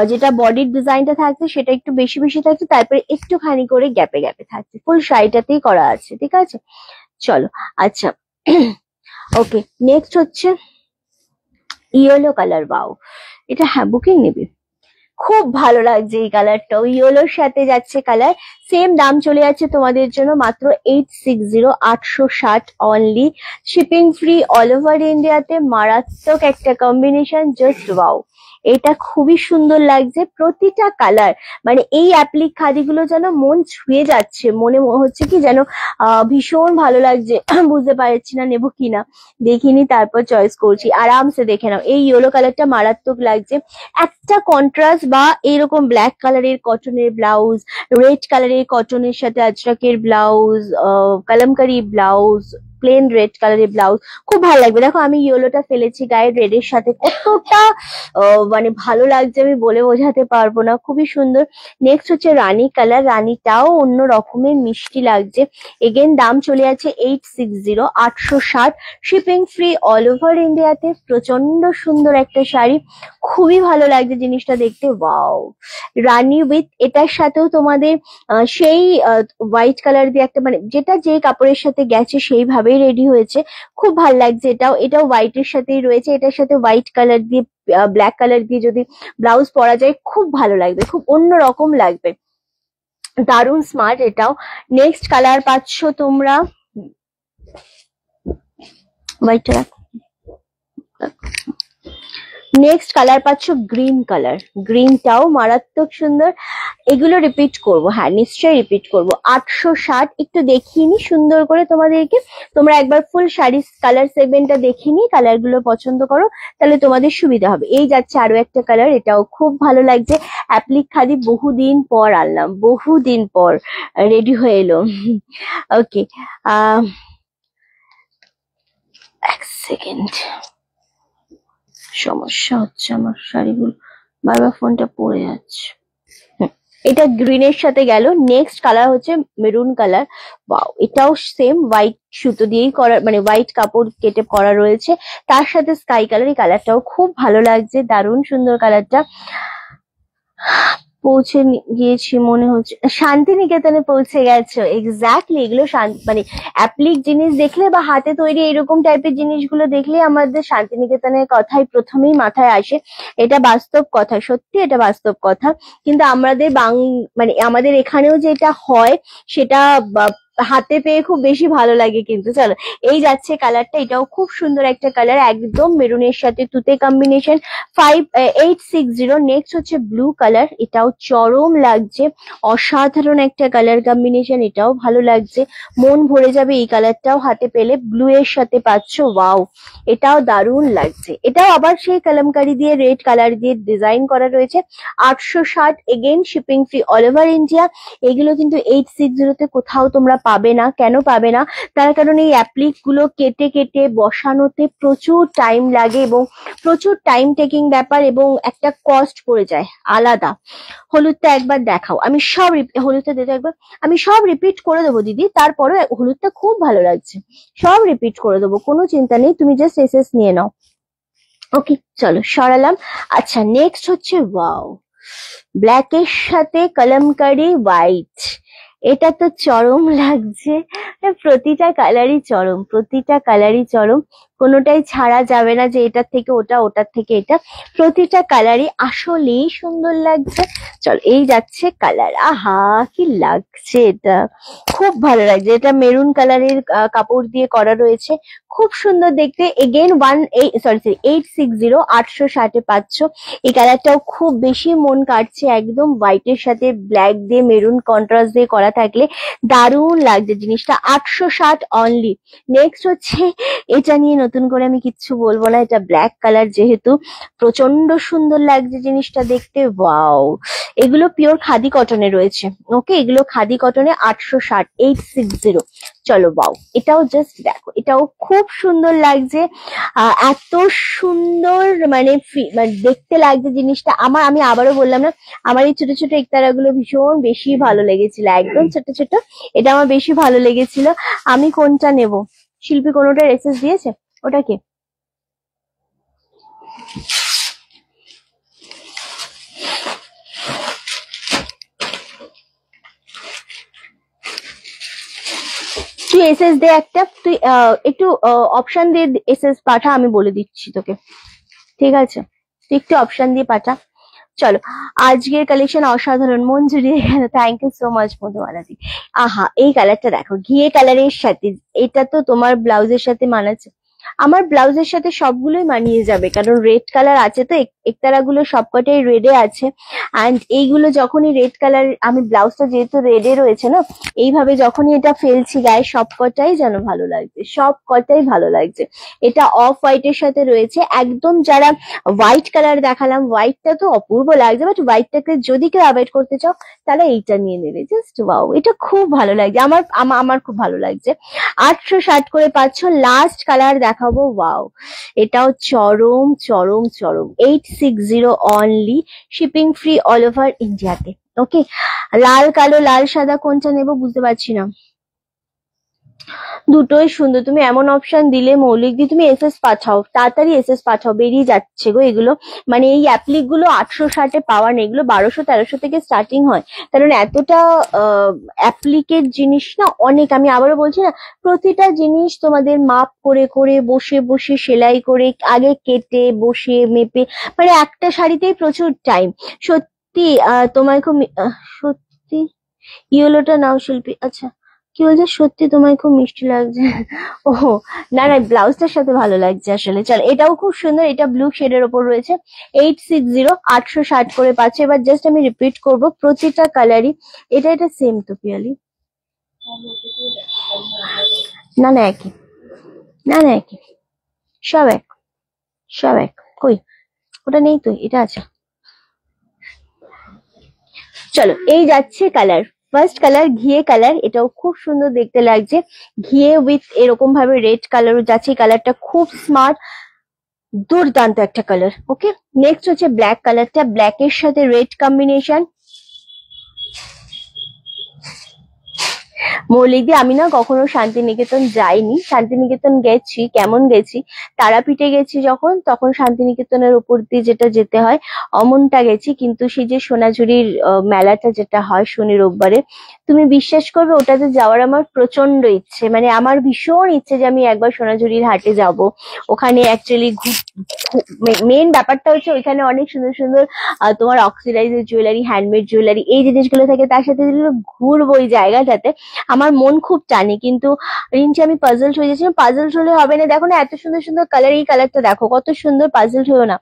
যেটা বডির ডিজাইনটা থাকছে সেটা একটু বেশি বেশি থাকছে, তারপরে একটুখানি করে গ্যাপে গ্যাপে থাকছে। ফুল শাড়িটাতেই করা আছে, ঠিক আছে? চলো, আচ্ছা। ওকে, নেক্সট হচ্ছে ইয়েলো কালার। বাও, এটা হ্যাঁ বুকিং নেবে। খুব ভালো লাগছে এই কালারটাও, ইয়েলোর সাথে যাচ্ছে কালার। সেম দাম চলে যাচ্ছে তোমাদের জন্য মাত্র 860, 860 only. Shipping free all over ইন্ডিয়াতে। মারাত্মক একটা কম্বিনেশন, জাস্ট ওয়াও। এটা খুবই সুন্দর লাগছে, প্রতিটা কালার। মানে এই অ্যাপ্লিক খাদিগুলো যেন মন ছুঁয়ে যাচ্ছে, মনে হচ্ছে কি যেন ভীষণ ভালো লাগছে। বুঝতে পারছি না নেবো কিনা, দেখিনি তারপর চয়েস করছি। আরামসে দেখে নাও, এই ইয়েলো কালারটা মারাত্মক লাগছে। একটা কন্ট্রাস্ট বা এরকম ব্ল্যাক কালারের কটনের ব্লাউজ, রেড কালারের কটনের সাথে আজরাকের blouse, kalamkari blouse, plain red কালারের ব্লাউজ, খুব ভালো লাগবে। দেখো আমি ইয়েলোটা ফেলেছি গায়ে রেড এর সাথে, কতটা মানে ভালো লাগছে আমি বলে বোঝাতে পারবো না, খুবই সুন্দর। নেক্সট হচ্ছে রানী কালার, রানীটাও অন্য রকমের মিষ্টি লাগছে। এগেন দাম চলে যাচ্ছে 860, 860। শিপিং ফ্রি অল ওভার ইন্ডিয়াতে। প্রচন্ড সুন্দর একটা শাড়ি, খুবই ভালো লাগছে জিনিসটা দেখতে, ওয়াও। রানী উইথ এটার সাথেও তোমাদের সেই হোয়াইট কালার দিয়ে একটা, মানে যেটা যে কাপড়ের সাথে গেছে সেইভাবেই রেডি হয়েছে, খুব ভালো লাগছে। এটাও হোয়াইট এর সাথেই রয়েছে, এটার সাথে হোয়াইট কালার দিয়ে ব্ল্যাক কালার দিয়ে যদি ব্লাউজ পরা যায় খুব ভালো লাগবে, খুব অন্যরকম লাগবে, দারুণ স্মার্ট এটাও। নেক্সট কালার পাচ্ছ তোমরা, হোয়াইটটা নেক্সট কালার পাচ্ছ গ্রিন কালার। গ্রিনটাও মারাত্মক সুন্দর। এগুলো রিপিট করব, হ্যাঁ নিশ্চয়ই রিপিট করব। 860 একটু দেখিয়ে নি সুন্দর করে তোমাদেরকে, তোমরা একবার ফুল শাড়ি কালার সেগমেন্টটা দেখে নি, কালার গুলো পছন্দ করো, তাহলে তোমাদের সুবিধা হবে। এই যাচ্ছে আরো একটা কালার, এটাও খুব ভালো লাগছে। অ্যাপ্লিক খাদি বহুদিন পর আনলাম, বহুদিন পর রেডি হয়ে এলো। ওকে, এক সেকেন্ড, সমস্যা হচ্ছে আমার শাড়িগুলো, বারবার ফোনটা পড়ে যাচ্ছে। এটা গ্রিনের সাথে গেল। নেক্সট কালার হচ্ছে মেরুন কালার। ওয়াও, এটাও সেম হোয়াইট সুতো দিয়েই করা, মানে হোয়াইট কাপড় কেটে করা রয়েছে, তার সাথে স্কাই কালার। এই কালারটাও খুব ভালো লাগছে, দারুণ সুন্দর কালারটা। পৌঁছে গিয়েছি মনে হচ্ছে, শান্তিনিকেতনে পৌঁছে গেছো। এক্স্যাক্টলি, এগুলো মানে অ্যাপ্লিক জিনিস দেখলে বা হাতে তৈরি এরকম টাইপের জিনিসগুলো দেখলে আমাদের শান্তিনিকেতনের কথাই প্রথমেই মাথায় আসে। এটা বাস্তব কথা, সত্যি এটা বাস্তব কথা। কিন্তু আমাদের মানে আমাদের এখানেও যেটা হয় সেটা হাতে পেয়ে খুব বেশি ভালো লাগে। কিন্তু চলো, এই যাচ্ছে কালারটা, এটাও খুব সুন্দর একটা কালার, একদম মেরুনের সাথে তুতে কম্বিনেশন। 860। নেক্সট হচ্ছে ব্লু কালার, এটাও চরম লাগছে, অসাধারণ একটা কালার কম্বিনেশন, এটাও ভালো লাগছে, মন ভরে যাবে এই কালারটাও হাতে পেলে। ব্লু এর সাথে পাচ্ছ, ওয়াও, এটাও দারুণ লাগছে। এটাও আবার সেই কলমকারি দিয়ে রেড কালার দিয়ে ডিজাইন করা রয়েছে। 860, again shipping free all over India. এগুলো কিন্তু 860 কোথাও তোমরা পাবে না। কেন পাবে না? তার কারণ এই অ্যাপ্লিক গুলো কেটে কেটে বসানোতে প্রচুর টাইম লাগে এবং প্রচুর টাইম টেকিং ব্যাপার, এবং একটা কস্ট পড়ে যায় আলাদা। হলুদটা একবার দেখাও, আমি সব হলুদটা দিতে একবার, আমি সব রিপিট করে দেবো দিদি, তারপরে হলুদটা খুব ভালো লাগছে, সব রিপিট করে দেবো, কোনো চিন্তা নেই, তুমি জাস্ট এসএস নিয়ে নাও। ওকে চলো সরালাম। আচ্ছা, নেক্সট হচ্ছে ওয়াও, ব্ল্যাক এর সাথে কলমকারি হোয়াইট। এটা তো চরম লাগছে, প্রতিটা কালারই চরম, প্রতিটা কালারই চরম, কোনোটাই ছাড়া যাবে না যে এটার থেকে ওটা, ওটার থেকে এটা। প্রতিটা কালারই আসলেই সুন্দর লাগছে। চল এই যাচ্ছে কালার, আহা কি লাগছে এটা, খুব ভালো লাগছে। এটা মেরুন কালারের কাপড় দিয়ে করা রয়েছে, খুব সুন্দর দেখতে। এগেন 860 860 পাচ্ছ। এই কালারটাও খুব বেশি মন কাটছে, একদম হোয়াইটের সাথে ব্ল্যাক দিয়ে মেরুন কন্ট্রাস্ট দিয়ে করা থাকলে দারুণ লাগছে জিনিসটা। 860 অনলি। নেক্সট হচ্ছে এটা নিয়ে নতুন করে আমি কিচ্ছু বলবো না, এটা ব্ল্যাক কালার যেহেতু প্রচন্ড সুন্দর লাগছে জিনিসটা দেখতে। ওয়াও, এগুলো পিওর খাদি কটনে রয়েছে। ওকে, এগুলো খাদি কটনে 860 860। চলো বাও, এটাও জাস্ট দেখো, এটাও খুব সুন্দর লাগছে। এত সুন্দর মানে দেখতে লাগছে জিনিসটা। আমি আবারও বললাম না, আমার এই ছোট ছোট একতারা গুলো ভীষণ বেশি ভালো লেগেছিল, একদম ছোট ছোট। এটা আমার বেশি ভালো লেগেছিল। আমি কোনটা নেব? শিল্পী কোনোটা এসএস দিয়েছে? ওটাকে তুই এসএস দে একটা, তুই একটু অপশন দিয়ে এসএস পাঠা, আমি বলে দিচ্ছি তোকে, ঠিক আছে? তুই একটু অপশন দিয়ে পাঠা। চলো, আজকের কালেকশন অসাধারণ, মন জুড়িয়ে গেল। থ্যাংক ইউ সো মাচ মধুমালাদি। আহা, এই কালারটা দেখো, ঘিয়ে কালারের সাথে। এটা তো তোমার ব্লাউজের সাথে মানাচ্ছে। আমার ব্লাউজের সাথে সবগুলোই মানিয়ে যাবে, কারণ রেড কালার আছে তো, একতারা গুলো সবকটাই রেডে আছে। অ্যান্ড এইগুলো যখনই রেড কালার, আমি ব্লাউজটা যেহেতু রেডে রয়েছে না, এইভাবে যখনই এটা ফেলছি গায়ে সবকটাই যেন ভালো লাগছে, সবকটাই ভালো লাগছে। এটা অফ হোয়াইটের সাথে রয়েছে একদম। যারা হোয়াইট কালার দেখালাম, হোয়াইটটা তো অপূর্ব লাগছে, বাট হোয়াইটটাকে যদি কেউ অ্যাভয়েড করতে চাও তাহলে এইটা নিয়ে নেবে। জাস্ট ওয়াও, এটা খুব ভালো লাগছে, আমার খুব ভালো লাগছে। 860 করে পাচ্ছ। লাস্ট কালার দেখাবো, ওয়াও, এটাও চরম চরম চরম। 860 only, shipping free all over ইন্ডিয়াতে। ওকে, লাল কালো লাল সাদা কোনটা নেবো বুঝতে পারছি না। দুটোই সুন্দর। তুমি এমন অপশন দিলে মৌলিক দি, তুমি এসএস পাঠাও, তাড়াতাড়ি এসএস পাঠাও, বেরিয়ে যাচ্ছে গো এগুলো। মানে এই অ্যাপ্লিক গুলো 860 পাওয়ার নেই, এগুলো 1200 1300 থেকে স্টার্টিং হয়। কারণ এতটা অ্যাপ্লিকের জিনিস না অনেক। আমি আবারও বলছি না, প্রতিটা জিনিস তোমাদের মাপ করে করে বসে বসে সেলাই করে আগে কেটে বসে মেপে, মানে একটা শাড়িতেই প্রচুর টাইম। সত্যি তোমায় খুব সত্যি ইয়েলোটা নাও শিল্পী। আচ্ছা, কি বলছে? সত্যি তোমায় খুব মিষ্টি লাগছে। ও না না, ব্লাউজটার সাথে ভালো লাগছে আসলে। চল, এটাও খুব সুন্দর, এটা ব্লু শেডের ওপর রয়েছে। 860 860 করে পাচ্ছে। এবার জাস্ট আমি রিপিট করব প্রতিটা কালারই। এটা সেম তো পিয়ালি? না না একই, না না একই, সব এক, সব এক। কই ওটা নেই তো, এটা আছে। চলো, এই যাচ্ছে কালার। ফার্স্ট কালার ঘিয়ে কালার, এটাও খুব সুন্দর দেখতে লাগছে। ঘিয়ে উইথ এরকম ভাবে রেড কালারও যাচ্ছে। কালারটা খুব স্মার্ট, দুর্দান্ত একটা কালার। ওকে, নেক্সট হচ্ছে ব্ল্যাক কালারটা, ব্ল্যাক এর সাথে রেড কম্বিনেশন। মৌলিকদি, আমি না কখনো শান্তিনিকেতন যাইনি। শান্তিনিকেতন গেছি, কেমন গেছি, তারাপীঠে গেছি যখন, তখন শান্তিনিকেতনের উপর দিয়ে যেটা যেতে হয় অমনটা গেছি। কিন্তু সেই যে সোনাঝুরির মেলাটা যেটা হয় শনি রোববারে, তুমি বিশ্বাস করবে ওটাতে যাওয়ার আমার প্রচন্ড ইচ্ছে। মানে আমার ভীষণ ইচ্ছে যে আমি একবার সোনাঝুরির হাটে যাব। ওখানে অ্যাকচুয়ালি মেন ব্যাপারটা হচ্ছে ওইখানে অনেক সুন্দর সুন্দর তোমার অক্সিডাইজের জুয়েলারি, হ্যান্ডমেড জুয়েলারি, এই জিনিসগুলো থাকে। তার সাথে ঘুরবো ওই জায়গাটাতে, আমার মন খুব টানে। কিন্তু রিঞ্চি, আমি পাজলড হয়ে যাচ্ছি। পাজলড হলে হবে না, দেখো না এত সুন্দর সুন্দর কালার। এই কালারটা দেখো কত সুন্দর, পাজলড হয়েও না।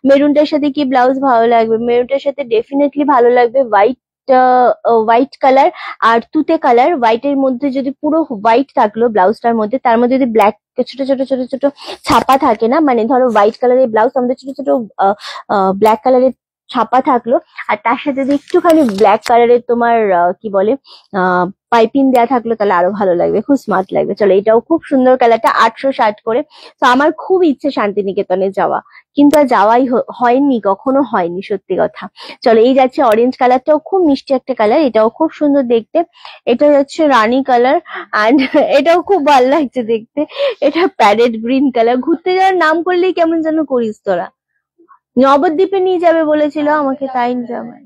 মেরুনটার সাথে কি ব্লাউজ ভালো লাগবে? মেরুনটার সাথে ডেফিনেটলি ভালো লাগবে হোয়াইট কালার আর তুতে কালার। হোয়াইটের মধ্যে যদি পুরো হোয়াইট থাকলো ব্লাউজটার মধ্যে, তার মধ্যে যদি ব্ল্যাক ছোট ছোট ছোট ছোট ছাপা থাকে না, মানে ধরো হোয়াইট কালারের ব্লাউজ, আমাদের ছোট ছোট ব্ল্যাক কালারের ছাপা থাকলো, আর তার সাথে যদি একটুখানি ব্ল্যাক কালারের তোমার কি বলে পাইপিং দেওয়া থাকলো, তাহলে আরো ভালো লাগবে, খুব স্মার্ট লাগবে। চলো, এটাও খুব সুন্দর কালারটা। 860 করে। তো আমার খুব ইচ্ছে শান্তিনিকেতনে যাওয়া, কিন্তু আর যাওয়াই হয়নি, কখনো হয়নি, সত্যি কথা। চলো, এই যাচ্ছে অরেঞ্জ কালারটাও খুব মিষ্টি একটা কালার, এটাও খুব সুন্দর দেখতে। এটা হচ্ছে রানী কালার, অ্যান্ড এটাও খুব ভালো লাগছে দেখতে। এটা প্যারেট গ্রিন কালার। ঘুরতে যাওয়ার নাম করলেই কেমন যেন করিস তোরা। নবদ্বীপে নিয়ে যাবে বলেছিল আমাকে, তাই যাবে।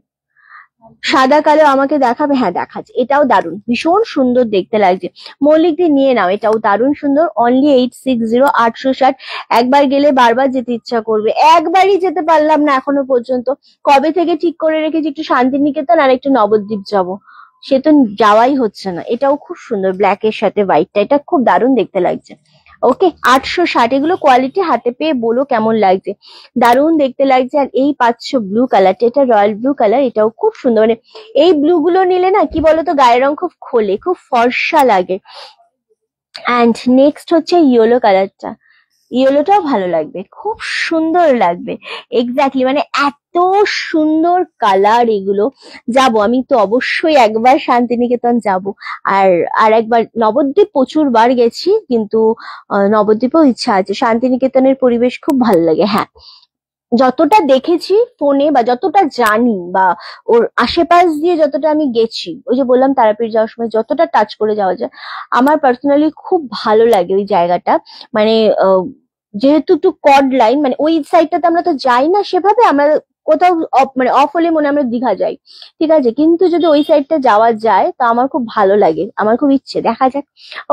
সাদা কালো আমাকে দেখাবে? হ্যাঁ দেখাচ্ছে, এটাও দারুণ, ভীষণ সুন্দর দেখতে লাগছে। মল্লিক দিয়ে নিয়ে নাও, এটাও দারুণ সুন্দর। অনলি 860, 860। একবার গেলে বারবার যেতে ইচ্ছা করবে। একবারই যেতে পারলাম না এখনো পর্যন্ত। কবে থেকে ঠিক করে রেখেছি একটু শান্তিনিকেতন আর একটু নবদ্বীপ যাব, সে তো যাওয়াই হচ্ছে না। এটাও খুব সুন্দর, ব্ল্যাক এর সাথে হোয়াইটটা, এটা খুব দারুণ দেখতে লাগছে। ওকে, 860। এগুলো কোয়ালিটি হাতে পেয়ে বলো কেমন লাগছে, দারুণ দেখতে লাগছে। আর এই পাচ্ছ ব্লু কালারটা, এটা রয়্যাল ব্লু কালার, এটাও খুব সুন্দর। মানে এই ব্লু গুলো নিলে না কি বলতো, গায়ের রং খুব খোলে, খুব ফর্সা লাগে। অ্যান্ড নেক্সট হচ্ছে ইয়েলো কালারটা, ইয়েলোটাও ভালো লাগবে, খুব সুন্দর লাগবে। এক্স্যাক্টলি, মানে এত সুন্দর কালার এগুলো। যাব আমি তো অবশ্যই একবার শান্তিনিকেতন যাব। আর আর একবার নবদ্বীপ প্রচুর বার গেছি, কিন্তু নবদ্বীপেও ইচ্ছা আছে। শান্তিনিকেতনের পরিবেশ খুব ভালো লাগে। হ্যাঁ, যতটা দেখেছি ফোনে বা যতটা জানি বা ওর আশেপাশ দিয়ে যতটা আমি গেছি, ওই যে বললাম তারাপীঠ যাওয়ার সময় যতটা টাচ করে যাওয়া যায়, আমার পার্সোনালি খুব ভালো লাগে ওই জায়গাটা। মানে যেহেতু একটু কড লাইন, মানে ওই সাইডটাতে আমরা তো যাই না সেভাবে, আমরা কোথাও মানে অফ হলে মনে হয় আমরা দীঘা যাই, ঠিক আছে, কিন্তু যদি ওই সাইডটা যাওয়া যায় তা আমার খুব ভালো লাগে, আমার খুব ইচ্ছে, দেখা যাক।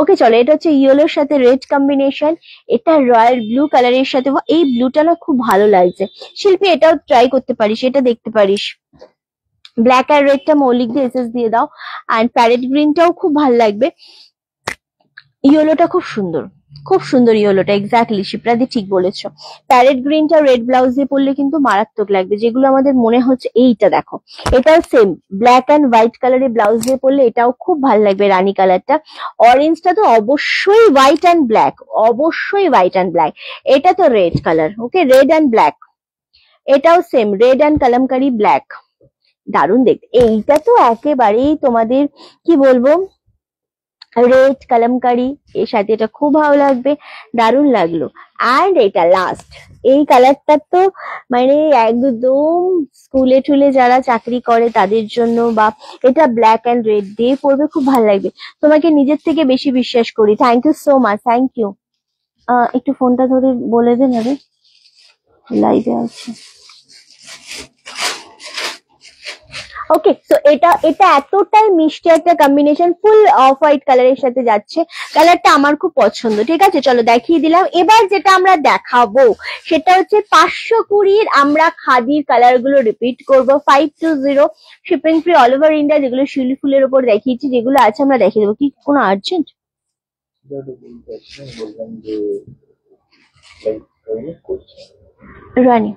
ওকে চলো, এটা হচ্ছে ইয়েলোর সাথে রেড কম্বিনেশন, এটা রয়্যাল ব্লু কালারের সাথে। এই ব্লুটা না খুব ভালো লাগছে। শিল্পী এটাও ট্রাই করতে পারিস, এটা দেখতে পারিস। ব্ল্যাক আর রেডটা মৌলিক দিয়ে এসএস দিয়ে দাও। অ্যান্ড প্যারেট গ্রিনটাও খুব ভালো লাগবে। ইয়েলোটা খুব সুন্দর, খুব সুন্দর ইয়েলোটা, এক্স্যাক্টলি শিপ্রাদি ঠিক বলেছো। প্যারেট গ্রিনটা রেড ব্লাউজ দিয়ে পরলে কিন্তু মারাত্মক লাগবে। যেগুলো আমাদের মনে হচ্ছে, এইটা দেখো, এটাও সেম ব্ল্যাক অ্যান্ড হোয়াইট কালারের ব্লাউজ দিয়ে পরলে এটাও খুব ভালো লাগবে। রানী কালারটা, অরেঞ্জটা তো অবশ্যই হোয়াইট অ্যান্ড ব্ল্যাক, অবশ্যই হোয়াইট অ্যান্ড ব্ল্যাক। এটা তো red colour, okay, red and black. এটাও same red and kalamkari black, দারুণ দেখতে। এইটা তো একেবারেই তোমাদের কি বলবো, রেড কালামকারি এর সাথে এটা খুব ভালো লাগবে, দারুণ লাগলো। অ্যান্ড এটা লাস্ট, এই কালারটা তো মানে একদম স্কুলে টুলে যারা চাকরি করে তাদের জন্য, বা এটা ব্ল্যাক অ্যান্ড রেড দিয়ে পরবে, খুব ভালো লাগবে। তোমাকে নিজের থেকে বেশি বিশ্বাস করি। Thank you so much, thank you. একটু ফোনটা ধরে বলে দেন, আরে লাইভে আছে। ওকে, তো এটা এটা এতটাই মিষ্টি একটা কম্বিনেশন, ফুল অফ হোয়াইট কালারের সাথে যাচ্ছে। কালারটা আমার খুব পছন্দ। ঠিক আছে, চলো দেখিয়ে দিলাম। এবার যেটা আমরা দেখাবো সেটা হচ্ছে 520 আমরা খাদির কালার গুলো রিপিট করবো। 520 shipping free all over India. যেগুলো শিউলি ফুলের উপর দেখিয়েছি, যেগুলো আছে আমরা দেখিয়ে দেবো। কি কোনো আর্জেন্ট? রানী,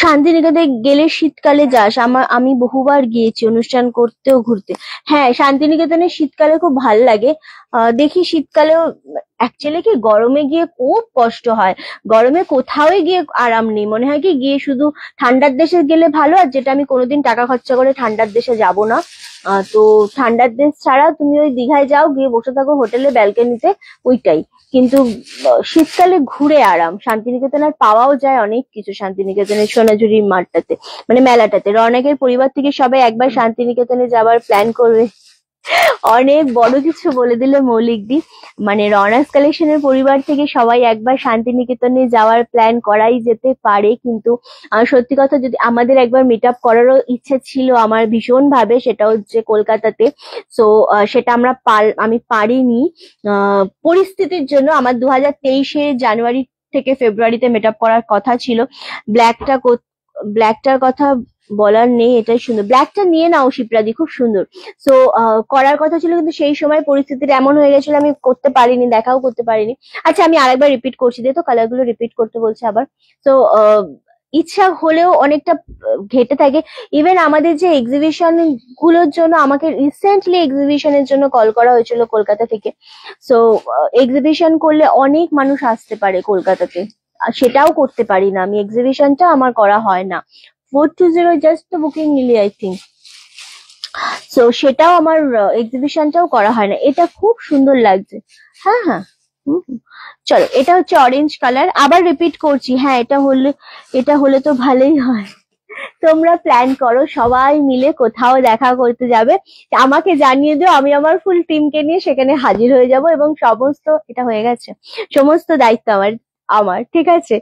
শান্তিনিকেতনে গেলে শীতকালে যাস? আমি বহুবার গিয়েছি অনুষ্ঠান করতেও ঘুরতে। হ্যাঁ, শান্তিনিকেতনে শীতকালে খুব ভাল লাগে। দেখি শীতকালেও, অ্যাকচুয়ালি কি গরমে গিয়ে খুব কষ্ট হয়। গরমে কোথাও গিয়ে আরাম নেই, মনে হয় কি গিয়ে শুধু ঠান্ডার দেশে গেলে ভালো। আর যেটা আমি কোনোদিন টাকা খরচা করে ঠান্ডার দেশে যাব না। তো ঠান্ডার দেশ ছাড়া তুমি ওই দীঘায় যাও, গিয়ে বসে থাকো হোটেলে ব্যালকনিতে, ওইটাই। কিন্তু শীতকালে ঘুরে আরাম। শান্তিনিকেতন আর পাওয়াও যায় অনেক কিছু শান্তিনিকেতনের সোনাঝুরি মাঠটাতে, মানে মেলাটাতে। রৌনকের পরিবার থেকে সবাই একবার শান্তিনিকেতনে যাবার প্ল্যান করবে। অনেক বড় কিছু বলে দিল মৌলিক দি। মানে রনাস কালেকশনের পরিবার থেকে সবাই একবার শান্তিনিকেতনে যাওয়ার প্ল্যান করাই যেতে পারে। কিন্তু সত্যি কথা, যদি আমাদের একবার মিট আপ করারও ইচ্ছে ছিল আমার ভীষণ ভাবে, সেটা হচ্ছে কলকাতাতে। সো সেটা আমি পারিনি পরিস্থিতির জন্য। আমার 2023 জানুয়ারি থেকে ফেব্রুয়ারিতে মিট আপ করার কথা ছিল। ব্ল্যাকটা ব্ল্যাকটার কথা বলার নেই, এটাই সুন্দর। ব্ল্যাকটা নিয়ে নাও শিপ্রাদি, খুব সুন্দর। সো করার কথা ছিল, কিন্তু সেই সময় পরিস্থিতিটা এমন হয়ে গেছিল আমি করতে পারিনি, দেখাও করতে পারিনি। আচ্ছা, আমি আরেকবার রিপিট করছি, দে তো কালার গুলো রিপিট করতে বলছে আবার। তো ইচ্ছা হলেও অনেকটা ঘেটে থাকে। ইভেন আমাদের যে এক্সিবিশন গুলোর জন্য, আমাকে রিসেন্টলি এক্সিবিশনের জন্য কল করা হয়েছিল কলকাতা থেকে। সো এক্সিবিশন করলে অনেক মানুষ আসতে পারে কলকাতাতে, সেটাও করতে পারি না আমি। এক্সিবিশনটা আমার করা হয় না। 420 জাস্ট বুকিং নিলি আই থিঙ্ক। সো সেটাও আমার, এক্সিবিশনটাও করা হয় না। এটা খুব সুন্দর লাগছে। হ্যাঁ হ্যাঁ, চলো, এটা হচ্ছে অরেঞ্জ কালার, আবার রিপিট করছি। হ্যাঁ, এটা হলে তো ভালোই হয়। তোমরা প্ল্যান করো সবাই মিলে কোথাও দেখা করতে যাবে, আমাকে জানিয়ে দিও। আমি আমার ফুল টিমকে নিয়ে সেখানে হাজির হয়ে যাব, এবং সমস্ত, এটা হয়ে গেছে, সমস্ত দায়িত্ব আমার আমার ঠিক আছে।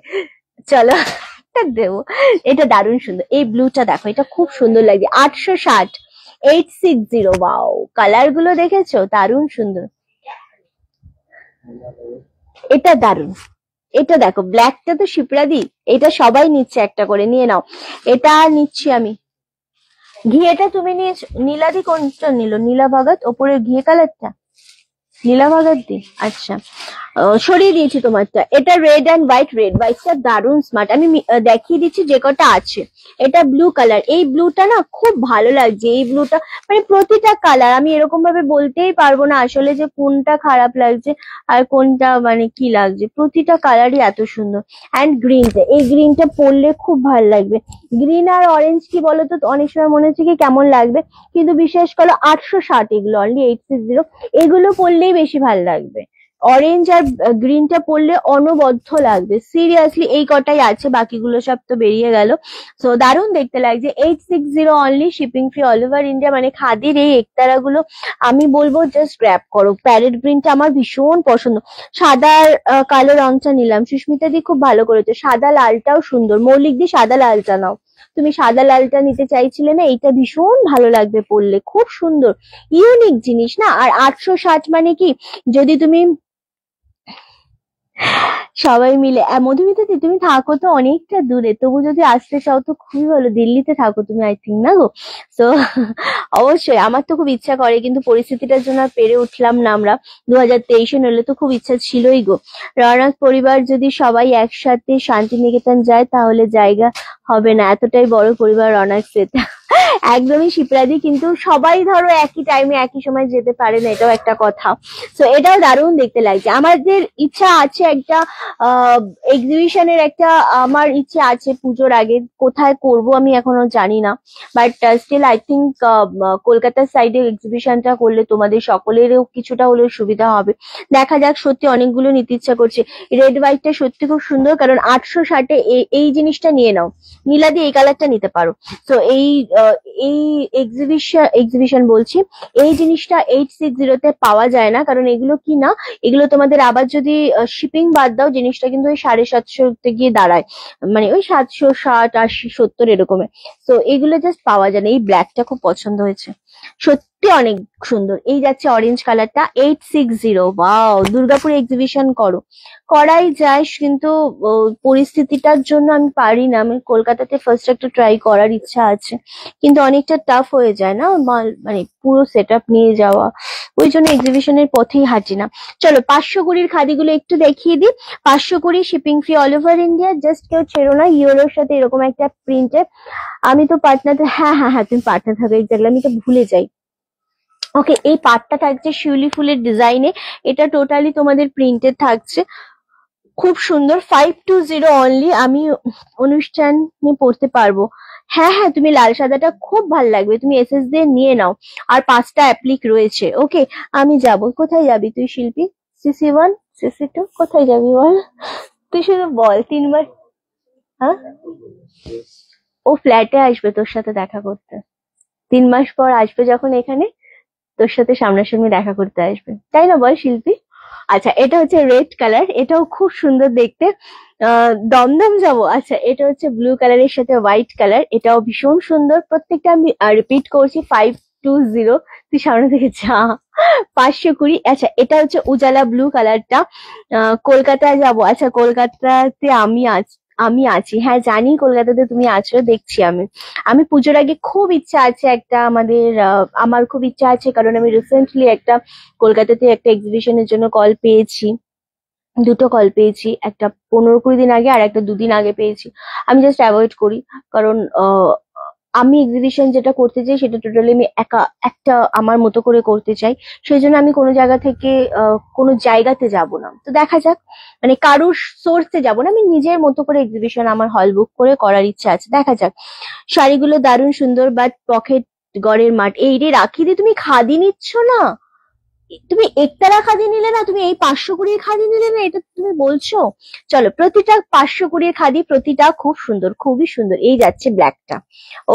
চলো, একটা দেবো। এটা দারুণ সুন্দর। এই ব্লুটা দেখো, এটা খুব সুন্দর লাগছে। 860, 860। ওয়াও, কালার গুলো দেখেছো, দারুণ সুন্দর। এটা দারুণ। এটা দেখো, ব্ল্যাকটা তো শিপ্রাদি, এটা সবাই নিচ্ছে, একটা করে নিয়ে নাও। এটা নিচ্ছি আমি। ঘিয়েটা তুমি নিয়েছো? নীলাদি কোনটা নিল? নীলা ভগত ওপরের ঘিয়ে কালারটা, নীলা ভগত দি। আচ্ছা, সরিয়ে দিয়েছি তোমারটা। এটা রেড অ্যান্ড হোয়াইট, রেড হোয়াইটটা দারুণ স্মার্ট। আমি দেখিয়ে দিচ্ছি যে কটা আছে। এটা ব্লু কালার, এই ব্লুটা না খুব ভালো লাগছে। এই ব্লুটা মানে প্রতিটা কালার আমি এরকম ভাবে বলতেই পারবো না আসলে যে কোনটা খারাপ লাগছে আর কোনটা মানে কি লাগছে, প্রতিটা কালারই এত সুন্দর। অ্যান্ড গ্রিনটা, এই গ্রিনটা পরলে খুব ভালো লাগবে। গ্রিন আর অরেঞ্জ কি বলতো, অনেক সময় মনে হচ্ছে কি কেমন লাগবে, কিন্তু বিশেষ করে 860, এগুলো অনলি 860, এগুলো পরলেই বেশি ভালো লাগবে। অরেঞ্জ আর গ্রিনটা পরলে অনবদ্য লাগবে। সিরিয়াসলি এই কটাই আছে, বাকিগুলো সব তো বেরিয়ে গেল। সো দারুণ দেখতে লাগছে। 860 only, shipping free all over India. মানে খাদির এই একতারা গুলো আমি বলবো জাস্ট গ্র্যাব করো। প্যারেট গ্রিনটা আমার ভীষণ পছন্দ। সাদা কালো রংটা নিলাম, সুস্মিতা দি খুব ভালো করেছে। সাদা লালটাও সুন্দর, মৌলিক দি সাদা লালটা নাও। তুমি সাদা লালটা নিতে চাইছিলে না, এইটা ভীষণ ভালো লাগবে পরলে, খুব সুন্দর ইউনিক জিনিস না। আর 860 মানে কি, যদি তুমি সবাই মিলে মধুমিতা দি, তুমি থাকো তো অনেকটা দূরে, তবু যদি আসতে চাও তো খুবই ভালো। দিল্লিতে থাকো তুমি আই থিঙ্ক, না গো? তো অবশ্যই আমার তো খুব ইচ্ছা করে, কিন্তু পরিস্থিতিটার জন্য আর পেরে উঠলাম না আমরা। 2023 নলে তো খুব ইচ্ছা ছিলই গো। রওনক পরিবার যদি সবাই একসাথে শান্তিনিকেতন যায় তাহলে জায়গা হবে না, এতটাই বড় পরিবার রওনক সেটা। একদমই শিপ্রাদি, কিন্তু সবাই ধরো একই টাইমে একই সময় যেতে পারে না, এটাও একটা কথা। তো এটাও দারুণ দেখতে লাগছে। আমাদের ইচ্ছা আছে একটা এক্সিবিশনের, একটা আমার ইচ্ছে আছে পুজোর আগে। কোথায় করব আমি এখনো জানি না, বাট স্টিল আই থিঙ্ক কলকাতার সাইডে এক্সিবিশনটা করলে তোমাদের সকলেরও কিছুটা হলেও সুবিধা হবে। দেখা যাক, সত্যি অনেকগুলো নিতে ইচ্ছা করছে। রেড হোয়াইটটা সত্যি খুব সুন্দর, কারণ 860 এই জিনিসটা নিয়ে নাও। নীলাদি এই কালারটা নিতে পারো। তো এই এক্সিবিশন বলছি, এই জিনিসটা 860 পাওয়া যায় না, কারণ এগুলো কি না, এগুলো তোমাদের আবার যদি শিপিং বাদ দাও, জিনিসটা কিন্তু ওই 750 গিয়ে দাঁড়ায়, মানে ওই 760, 80, 70 এরকমের। তো এগুলো জাস্ট পাওয়া যায় না। এই ব্ল্যাকটা খুব পছন্দ হয়েছে, সত্যি অনেক সুন্দর। এই যাচ্ছে অরেঞ্জ কালারটা, 860। ওয়াও, দুর্গাপুরে এক্সিবিশন করাই যায়, কিন্তু পরিস্থিতিটার জন্য আমি পারি না। আমি কলকাতাতে ফার্স্ট একটা ট্রাই করার ইচ্ছা আছে, কিন্তু অনেকটা টাফ হয়ে যায় না, মানে পুরো সেট আপ নিয়ে যাওয়া, ওই জন্য এক্সিবিশনের পথেই হাঁটি না। চলো 520 খাদিগুলো একটু দেখিয়ে দিই। 520 shipping free all over India. Just কেউ ছেড়ো না, ইউরোর সাথে এরকম একটা প্রিন্টে। আমি তো পাটনাতে, হ্যাঁ হ্যাঁ হ্যাঁ, তুমি পাটনা থাকো, এক্স্যাক্টলি, আমি তো ভুলে যাই। ওকে, এই পাটটা থাকছে শিউলি ফুলের ডিজাইনে, এটা টোটালি তোমাদের প্রিন্টেড থাকছে, খুব সুন্দর। 520 অনলি। আমি অনুষ্ঠানে পড়তে পারবো। হ্যাঁ হ্যাঁ, তুমি লাল সাদাটা খুব ভালো লাগবে, তুমি এসএস দিয়ে নিয়ে নাও। আর 5টা অ্যাপ্লিক রয়েছে। ওকে, আমি যাব। কোথায় যাবি তুই শিল্পী? CC1, CC2, কোথায় যাবি বল? তুই শুধু বল। 3 মাস? হ্যাঁ, ও ফ্ল্যাটে আসবে তোর সাথে দেখা করতে। 3 মাস পর আসবে যখন এখানে, তোর সাথে সামনাসামনি দেখা করতে আসবে, তাই না বল শিল্পী? আচ্ছা, এটা হচ্ছে রেড কালার, এটাও খুব সুন্দর দেখতে। দমদম যাবো। আচ্ছা, এটা হচ্ছে ব্লু কালারের সাথে হোয়াইট কালার, এটাও ভীষণ সুন্দর। প্রত্যেকটা আমি রিপিট করছি, 520। তুই সামনে থেকে যা। 520। আচ্ছা, এটা হচ্ছে উজালা ব্লু কালারটা। কলকাতায় যাব। আচ্ছা, কলকাতাতে আমি আছি, হ্যাঁ জানি কলকাতাতে তুমি আছো, দেখছি আমি। আমি পুজোর আগে খুব ইচ্ছা আছে একটা, আমার খুব ইচ্ছা আছে, কারণ আমি রিসেন্টলি একটা কলকাতাতে একটা এক্সিবিশনের জন্য কল পেয়েছি। 2টো কল পেয়েছি, একটা 15-20 দিন আগে আর একটা 2 দিন আগে পেয়েছি। আমি জাস্ট অ্যাভয়েড করি, কারণ আমি এক্সিবিশন যেটা করতে চাই সেটা টোটালি আমি একা একটা আমার মতো করে করতে চাই। সেই জন্য আমি কোনো জায়গা থেকে কোনো জায়গাতে যাব না। তো দেখা যাক, মানে কারুর সোর্সে যাব না, আমি নিজের মতো করে এক্সিবিশন আমার হল বুক করে করার ইচ্ছা আছে, দেখা যাক। শাড়িগুলো দারুণ সুন্দর, বাট পকেট গড়ের মাঠ। এই রে রাখি দি, তুমি খাদি নিচ্ছ না? তুমি একতারা খাদি নিলে না, তুমি এই 520 খাদি নিলে না, এটা তুমি বলছো? চলো, প্রতিটা 520 খাদি, প্রতিটা খুব সুন্দর, খুবই সুন্দর। এই যাচ্ছে ব্ল্যাকটা।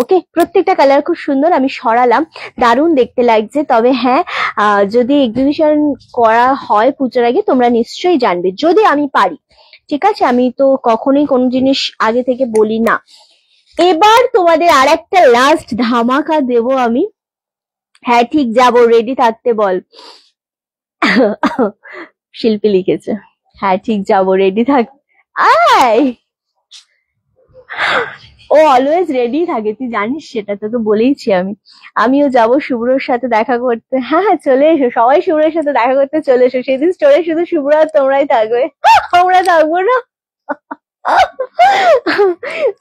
ওকে, প্রত্যেকটা কালার খুব সুন্দর, আমি সরালাম, দারুণ দেখতে লাগছে। তবে হ্যাঁ, যদি এক্সিবিশন করা হয় পুজোর আগে, তোমরা নিশ্চয়ই জানবে, যদি আমি পারি। ঠিক আছে, আমি তো কখনোই কোনো জিনিস আগে থেকে বলি না। এবার তোমাদের আর একটা লাস্ট ধামাকা দেব আমি। হ্যাঁ ঠিক যাবো, রেডি থাকতে বল। শিল্পী লিখেছে, হ্যাঁ ঠিক যাবো, রেডি থাক। আয়, ও অলওয়েজ রেডি থাকে, তুই জানিস সেটা, তো তো বলেইছি আমি। আমিও যাব শুভ্রর সাথে দেখা করতে। হ্যাঁ হ্যাঁ চলে এসো, সবাই শুভ্রের সাথে দেখা করতে চলে এসো। সেদিন স্টোরে শুধু শুভ্র আর তোমরাই থাকবে, আমরা থাকবো না।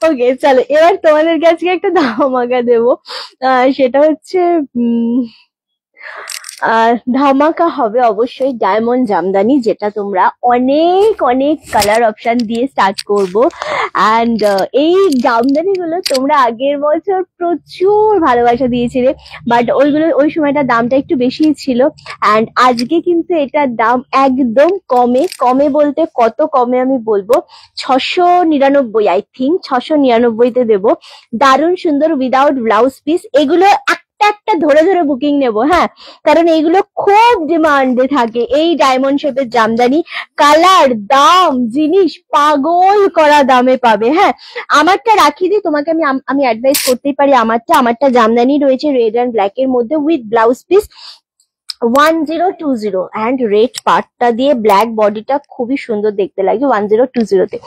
ওকে চলো, এবার তোমাদের কাছে একটা ধামাকা দেবো। সেটা হচ্ছে ধামাকা হবে অবশ্যই ডায়মন্ড জামদানি, যেটা তোমরা অনেক অনেক কালার অপশন দিয়ে স্টার্ট করবো। অ্যান্ড এই জামদানি গুলো তোমরা আগের বছর প্রচুর ভালোবাসা দিয়েছিলে, বাট ওইগুলো ওই সময়টা দামটা একটু বেশি ছিল। অ্যান্ড আজকে কিন্তু এটার দাম একদম কমে, কমে বলতে কত কমে আমি বলবো, 699, আই থিঙ্ক 699-তে দেবো। দারুণ সুন্দর উইদাউট ব্লাউজ পিস। এগুলো একটা ধরে ধরে বুকিং নেবো, হ্যাঁ, কারণ এইগুলো খুব ডিমান্ডে থাকে। এই ডায়মন্ড শেপের জামদানি, কালার, দাম, জিনিস পাগল করা দামে পাবে। হ্যাঁ, আমারটা রাখিয়ে দিই তোমাকে, আমি অ্যাডভাইস করতেই পারি। আমারটা জামদানি রয়েছে রেড অ্যান্ড ব্ল্যাক এর মধ্যে with blouse piece 1020, and red পার্টটা দিয়ে ব্ল্যাক বডিটা খুবই সুন্দর দেখতে লাগে 1020-তে।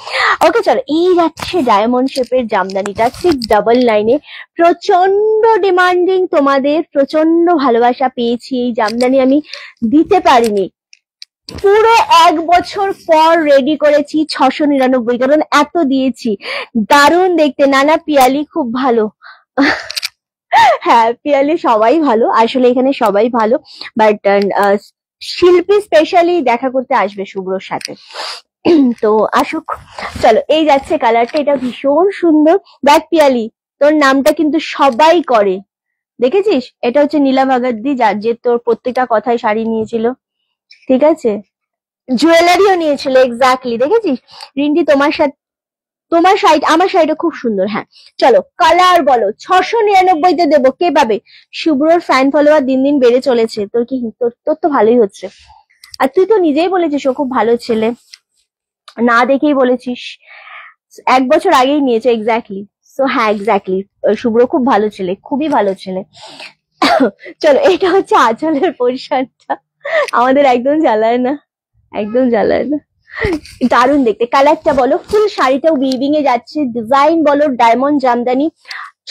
ওকে চলো, এই যাচ্ছে ডায়মন্ড শেপের জামদানিটা 699-এ। প্রচন্ড ডিমান্ডিং, তোমাদের প্রচন্ড ভালোবাসা পেয়েছি। এই জামদানি আমি দিতে পারিনি, পুরো 1 বছর পর রেডি করেছি 699, কারণ এত দিয়েছি। দারুণ দেখতে, নানা পিয়ালি খুব ভালো। হ্যাঁ পিয়ালি সবাই ভালো, আসলে এখানে সবাই ভালো, বাট শিল্পী স্পেশালি দেখা করতে আসবে শুভ্রর সাথে, তো আসুক। চলো, এই যাচ্ছে কালারটা, এটা ভীষণ সুন্দর। দেখ পিয়ালি, তোর নামটা কিন্তু সবাই করে, দেখেছিস? এটা হচ্ছে নীলা ভাগাদ্দি, যার যে তোর প্রত্যেকটা কথায় শাড়ি নিয়েছিল, ঠিক আছে, জুয়েলারিও নিয়েছিল, এক্স্যাক্টলি, দেখেছিস? রিন্টি তোমার সাথে, তোমার শাড়ি, আমার শাড়িটা খুব সুন্দর। হ্যাঁ চলো, কালার বলো। 699-তে দেবো, কে পাবে? শুভ্রর ফ্যান ফলোয়ার দিন দিন বেড়ে চলেছে। তোর কি, তোর তো ভালোই হচ্ছে, আর তুই তো নিজেই বলেছিস ও খুব ভালো ছেলে, না দেখেই বলেছিস। 1 বছর আগেই নিয়েছে, এক্স্যাক্টলি। সো হ্যাঁ এক্স্যাক্টলি, শুভ্র খুব ভালো ছেলে, খুবই ভালো ছেলে। চলো, এটা হচ্ছে আঁচলের পোর্শনটা, আমাদের একদম জ্বালায় না, একদম জ্বালায় না। দারুণ দেখতে, কালারটা বলো। ফুল শাড়িটাও উইভিং এ যাচ্ছে, ডিজাইন বলো, ডায়মন্ড জামদানি।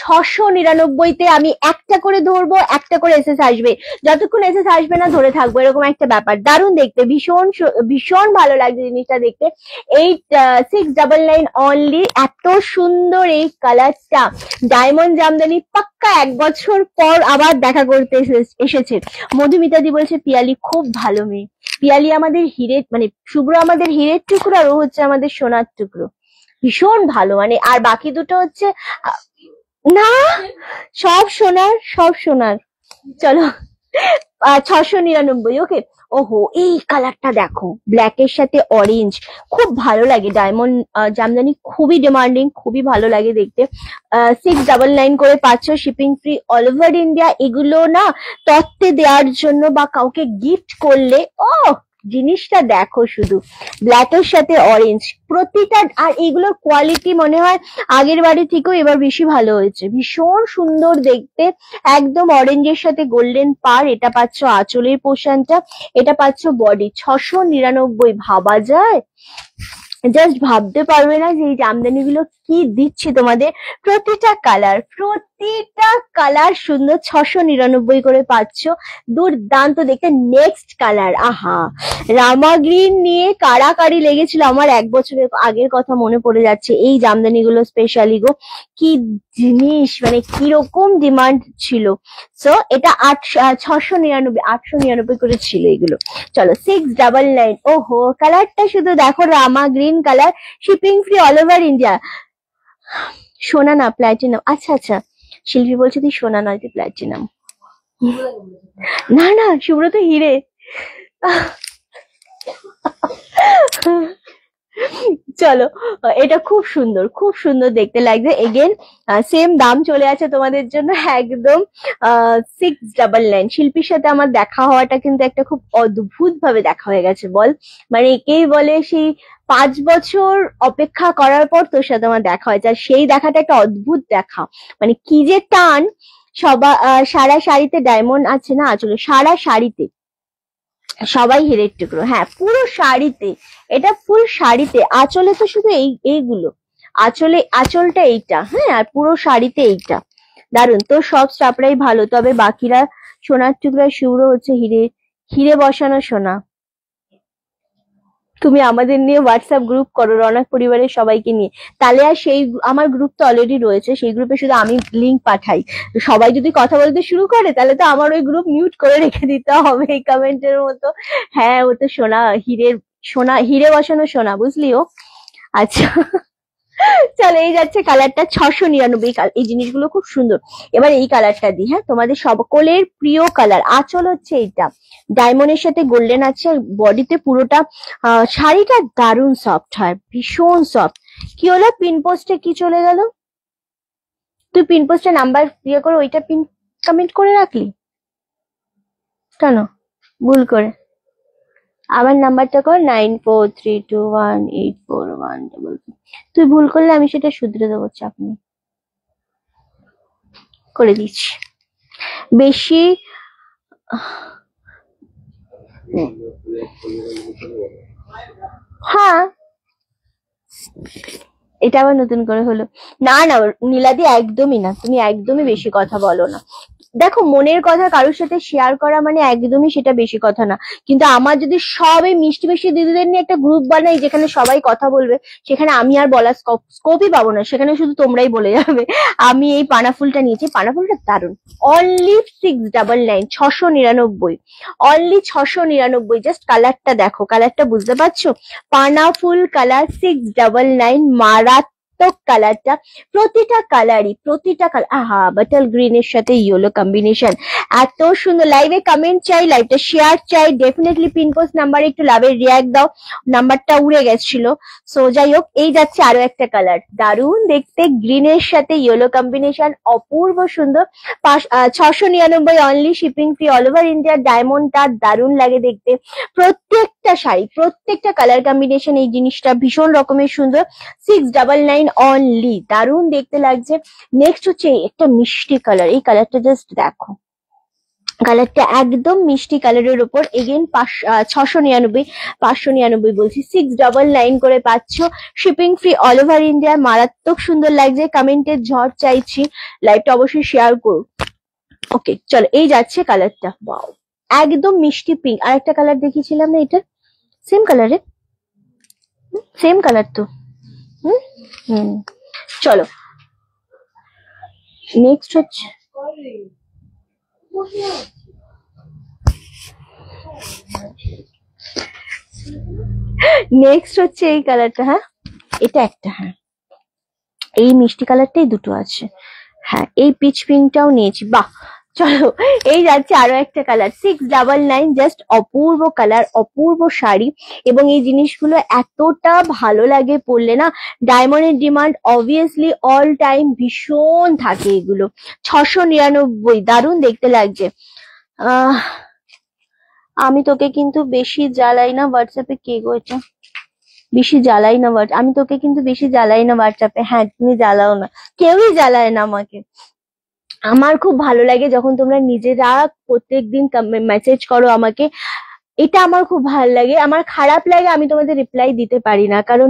699-তে আমি একটা করে ধরবো, একটা করে এসএস আসবে, যতক্ষণ এসএস আসবে না ধরে থাকবো, এরকম একটা ব্যাপার। দারুণ দেখতে, ভীষণ ভীষণ ভালো লাগছে জিনিসটা দেখতে। 699 অনলি, এত সুন্দর এই কালারটা। ডায়মন্ড জামদানি পাক্কা 1 বছর পর আবার দেখা করতে এসেছে। মধুমিতাদি বলছে পিয়ালি খুব ভালো মেয়ে। পিয়ালি আমাদের হিরে, মানে শুভ্র আমাদের হিরের টুকরো, আর ও হচ্ছে আমাদের সোনার টুকরো, ভীষণ ভালো। মানে আর বাকি দুটো হচ্ছে না, সব সোনার, সব সোনার। চলো, 699, ওকে। ওহো, এই কালারটা দেখো, ব্ল্যাক এর সাথে অরেঞ্জ, খুব ভালো লাগে। ডায়মন্ড জামদানি খুবই ডিমান্ডিং, খুবই ভালো লাগে দেখতে। 699 করে পাচ্ছ, shipping free all over India. এগুলো না তত্ত্বে দেওয়ার জন্য বা কাউকে গিফট করলে, ও জিনিসটা দেখো শুধু, ব্ল্যাক এর সাথে অরেঞ্জ প্রতিটা। আর এগুলোর কোয়ালিটি মনে হয় আগের বাড়ি থেকেও এবার বেশি ভালো হয়েছে, ভীষণ সুন্দর দেখতে। একদম অরেঞ্জের সাথে গোল্ডেন পার। এটা পাচ্ছ আঁচলের পোর্শনটা, এটা পাচ্ছ বডি। 699, ভাবা যায়? জাস্ট ভাবতে পারবে না যে এই জামদানি গুলো কি দিচ্ছি তোমাদের। প্রতিটা কালার সুন্দর, 699 করে পাচ্ছ, দুর্দান্ত দেখতে। নেক্সট কালার, আহা, রামা গ্রিন নিয়ে কাড়াকাড়ি লেগেছিল আমার, 1 বছরের আগের কথা মনে পড়ে যাচ্ছে। এই জামদানি গুলো স্পেশালি গো, কি জিনিস, মানে কিরকম ডিমান্ড ছিল। সো এটা 899 করে ছিল এগুলো। চলো, 699, ওহো কালারটা শুধু দেখো, Rama green colour, shipping free all over India. সোনা না, প্ল্যাটিনাম। আচ্ছা আচ্ছা, শিল্পী বলছে তুই সোনা নয়, তুই প্ল্যাটিনাম। না না, শুভ্র তো হিরে। চলো, এটা খুব সুন্দর দেখতে লাগছে। এগেন সেম দাম চলে আছে তোমাদের জন্য, একদম 699। শিল্পীর সাথে আমার দেখা হওয়াটা কিন্তু একটা খুব অদ্ভুত ভাবে দেখা হয়ে গেছে বল, মানে একেই বলে সেই 5 বছর অপেক্ষা করার পর তোর সাথে আমার দেখা হয়েছে, আর সেই দেখাটা একটা অদ্ভুত দেখা, মানে কি যে টান। সারা শাড়িতে ডায়মন্ড আছে না আঁচলে, সারা শাড়িতে সবাই হীরের টুকরো, হ্যাঁ পুরো শাড়িতে, এটা ফুল শাড়িতে, আঁচলে তো শুধু এইগুলো, আঁচলটা এইটা, হ্যাঁ আর পুরো শাড়িতে এইটা। দারুন, তো সব স্টাফরাই ভালো, তবে বাকিরা সোনার টুকরা শুভ্র হচ্ছে হিরে বসানো সোনা। তুমি আমাদের নিয়ে হোয়াটসঅ্যাপ গ্রুপ করো, রনক পরিবারের সবাইকে নিয়ে, তাহলে আর সেই আমার গ্রুপ তো অলরেডি রয়েছে, সেই গ্রুপে শুধু আমি লিঙ্ক পাঠাই, সবাই যদি কথা বলতে শুরু করে তাহলে তো আমার ওই গ্রুপ মিউট করে রেখে দিতে হবে এই কমেন্টের মতো। হ্যাঁ ও তো হিরে বসানো সোনা, বুঝলি ও। আচ্ছা চলো, এই যাচ্ছে কালারটা 699, এই জিনিসগুলো খুব সুন্দর। এবার এই কালারটা দিই, হ্যাঁ তোমাদের সকলের প্রিয় কালার। আঁচল হচ্ছে এইটা, ডায়মন্ডের সাথে গোল্ডেন আছে, বডিতে পুরোটা। শাড়িটা দারুণ সফট হয়, ভীষণ সফট। কি হলো, পিন পোস্টে কি চলে গেল? তুই পিন পোস্টে নাম্বার ইয়ে করে ওইটা পিন কমেন্ট করে রাখলি কেন ভুল করে? আমার নাম্বারটা কর 94321841. তুই ভুল করলে আমি সেটা শুধরে দেবো, চাপ নেই, করে দিচ্ছি। বেশি হ্যাঁ, এটা আবার নতুন করে হলো। না না নীলাদি, একদমই না, তুমি একদমই বেশি কথা বলো না। দেখো, মনের কথা কারোর সাথে শেয়ার করা মানে একদমই সেটা বেশি কথা না, কিন্তু আমার যদি সব এই মিষ্টি মিষ্টি দিদিদের নিয়ে একটা গ্রুপ বানাই যেখানে সবাই কথা বলবে, সেখানে আমি আর বলার স্কোপই পাবো না, সেখানে শুধু তোমরাই বলে যাবে। আমি এই পানা ফুলটা নিয়েছি, পানা ফুলটা দারুণ, অনলি 699, 699, অনলি 699। জাস্ট কালারটা দেখো, কালারটা বুঝতে পারছো? পানা ফুল কালার 699, মারাত্মক কালারটা, প্রতিটা কালার, আহা বাটাল গ্রিন এর সাথে ইয়েলো কম্বিনেশন, এত সুন্দর। লাইভে কমেন্ট চাই, লাইভটা শেয়ার চাই, ডেফিনেটলি পিন পোস্ট নাম্বারে একটু লাভের রিয়াক্ট দাও, নাম্বারটা উড়ে গেছিল। সো যাই হোক, এই যাচ্ছে আরো একটা কালার, দারুণ দেখতে, গ্রিনের সাথে ইয়েলো কম্বিনেশন, অপূর্ব সুন্দর। 699 only, shipping free all over India. ডায়মন্ডটা দারুণ লাগে দেখতে, প্রত্যেকটা শাড়ি, প্রত্যেকটা কালার কম্বিনেশন, এই জিনিসটা ভীষণ রকমের সুন্দর। 699 অনলি, দারুণ দেখতে লাগছে। নেক্সট হচ্ছে একটা মিষ্টি কালার, এই কালারটা জাস্ট দেখো, কালারটা একদম মিষ্টি কালারের উপর। এগেন 599 বলছি, 699 করে পাচ্ছ, shipping free all over India. মারাত্মক সুন্দর লাগছে, কমেন্টের ঝড় চাইছি, লাইভটা অবশ্যই শেয়ার করো। ওকে চলো, এই যাচ্ছে কালারটা, ওয়াও একদম মিষ্টি পিঙ্ক। আর একটা কালার দেখিয়েছিলাম না, এটা সেম কালারে, সেম কালার তো। হুম চলো, নেক্সট হচ্ছে এই কালারটা, হ্যাঁ এটা একটা, হ্যাঁ এই মিষ্টি কালারটাই দুটো আছে, হ্যাঁ এই পিচ পিঙ্কটাও নিয়েছি, বাহ। চলো, এই যাচ্ছে আরো একটা কালার, 699, জাস্ট অপূর্ব কালার, অপূর্ব শাড়ি, এবং এই জিনিসগুলো এতটা ভালো লাগে পরলে না। ডায়মন্ডের ডিমান্ড অবভিয়াসলি অল টাইম ভীষণ থাকে এগুলো। 699, দারুণ দেখতে লাগছে। আমি তোকে কিন্তু বেশি জ্বালাই না হোয়াটসঅ্যাপে, কে গো এটা? বেশি জ্বালাই না আমি তোকে কিন্তু বেশি জ্বালাই না হোয়াটসঅ্যাপে, হ্যাঁ তুমি জ্বালাও না, কেউই জ্বালায় না আমাকে। আমার খুব ভালো লাগে যখন তোমরা নিজেরা প্রত্যেকদিন মেসেজ করো আমাকে, এটা আমার খুব ভালো লাগে। আমার খারাপ লাগে আমি তোমাদের রিপ্লাই দিতে পারি না, কারণ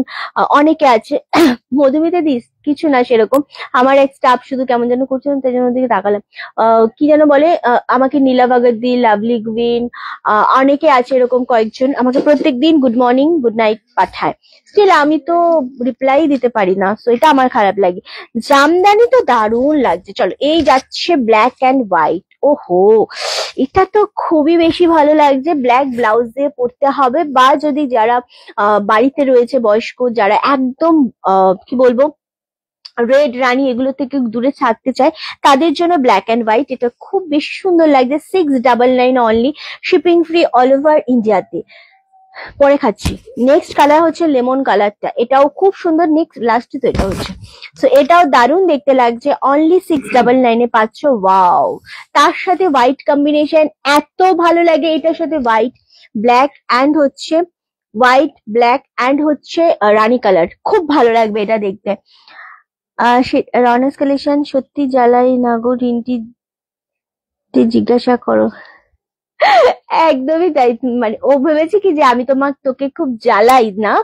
অনেকে আছে মধুমিতা দিস কিছু না সেরকম, আমার এক স্টাফ শুধু কেমন যেন করছিলাম, তাই জন্য দিকে তাকালাম, কি যেন বলে, আমাকে নীলা ভাগাদ্দি, লাভলি গুইন, অনেকে আছে এরকম কয়েকজন, আমাকে প্রত্যেকদিন গুড মর্নিং গুড নাইট পাঠায়, স্টিল আমি তো রিপ্লাই দিতে পারি না, সো এটা আমার খারাপ লাগে। জামদানি তো দারুণ লাগছে। চলো, এই যাচ্ছে ব্ল্যাক অ্যান্ড হোয়াইট, ওহো এটা তো খুবই বেশি ভালো লাগছে, ব্ল্যাক ব্লাউজ দিয়ে পরতে হবে, বা যদি যারা বাড়িতে রয়েছে বয়স্ক, যারা একদম কি বলবো রেড রানী এগুলো থেকে দূরে থাকতে চায়, তাদের জন্য ব্ল্যাক অ্যান্ড হোয়াইট, এটা খুব বেশি সুন্দর লাগছে। 699 only, shipping free all over ইন্ডিয়াতে। পরে খাচ্ছি। নেক্সট কালার হচ্ছে লেমন কালারটা, এটাও খুব সুন্দর। নেক্সট লাস্টে তো এটা হচ্ছে, সো এটাও দারুণ দেখতে লাগছে। অনলি 699 এ পাচ্ছ। ওয়াও, তার সাথে হোয়াইট কম্বিনেশন এত ভালো লাগে। এটার সাথে হোয়াইট ব্ল্যাক অ্যান্ড হচ্ছে হোয়াইট ব্ল্যাক অ্যান্ড হচ্ছে রানী কালার, খুব ভালো লাগবে এটা দেখতে। রনাস কালেকশন সত্যি জ্বালাই না গো রিন্টি, জিজ্ঞাসা করো। একদমই তাই, মানে ও ভেবেছে কি যে আমি তোকে খুব জ্বালাই না,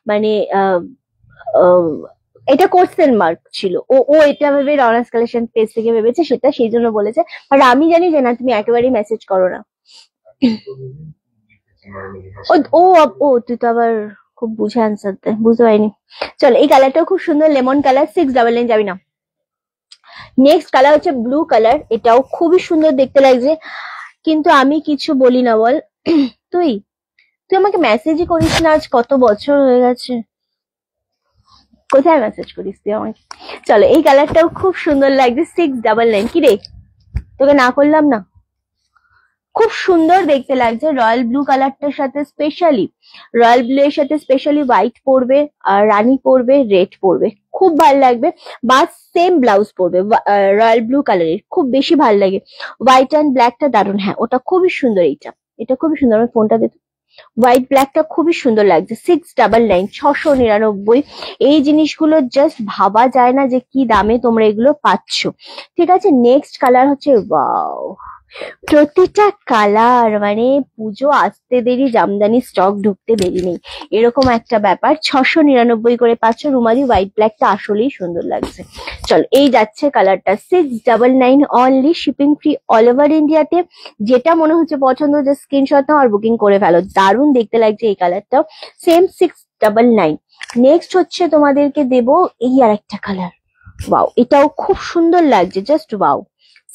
মানে আহ, এটা কোশ্চেন মার্ক ছিল। ও এটা ভেবে রনাস কালেকশন পেজ থেকে ভেবেছে সেটা, সেই জন্য বলেছে। আর আমি জানি যে না, তুমি একেবারেই মেসেজ করো না। ও ও ও তুই তো আবার খুব বুঝে আনসার দে, বুঝতে পারিনি। চলো, এই কালারটাও খুব সুন্দর, লেমন কালার। 699 যাবি না। নেক্সট কালার হচ্ছে ব্লু কালার, এটাও খুবই সুন্দর দেখতে লাগছে। কিন্তু আমি কিছু বলি না বল। তুই তুই আমাকে মেসেজই করিস না, আজ কত বছর হয়ে গেছে। কোথায় মেসেজ করিস তুই আমাকে? চলো, এই কালারটাও খুব সুন্দর লাগছে। 699। কি রে, তোকে না করলাম না? খুব সুন্দর দেখতে লাগছে। রয়্যাল ব্লু কালারটার সাথে স্পেশালি, রয়্যাল ব্লু এর সাথে স্পেশালি হোয়াইট পরবে, আর রানী পরবে, রেড পরবে, খুব ভালো লাগবে। বা সেম ব্লাউজ পরবে রয়্যাল ব্লু কালারের, খুব বেশি ভালো লাগে। হোয়াইট অ্যান্ড ব্ল্যাকটা দারুণ, হ্যাঁ ওটা খুবই সুন্দর। এটা খুবই সুন্দর। আমার ফোনটা দিতে, হোয়াইট ব্ল্যাকটা খুবই সুন্দর লাগছে। 699, 699। এই জিনিসগুলো জাস্ট ভাবা যায় না যে কি দামে তোমরা এগুলো পাচ্ছ। ঠিক আছে, নেক্সট কালার হচ্ছে, ওয়াও, প্রতিটা কালার মানে পুজো আসতে দেরি, জামদানি স্টক ঢুকতে দেরি নেই, এরকম একটা ব্যাপার। 699 করে পাচ্ছ। রুমালি হোয়াইট ব্ল্যাকটা আসলেই সুন্দর লাগছে। চলো, এই যাচ্ছে কালারটা। 699 only, shipping free all over ইন্ডিয়াতে। যেটা মনে হচ্ছে পছন্দ, যে স্ক্রিনশট নাও আর বুকিং করে ফেলো। দারুণ দেখতে লাগছে এই কালারটাও। সেম 699। নেক্সট হচ্ছে তোমাদেরকে দেব এই আর একটা কালার। ওয়াও, এটাও খুব সুন্দর লাগছে, জাস্ট ওয়াও।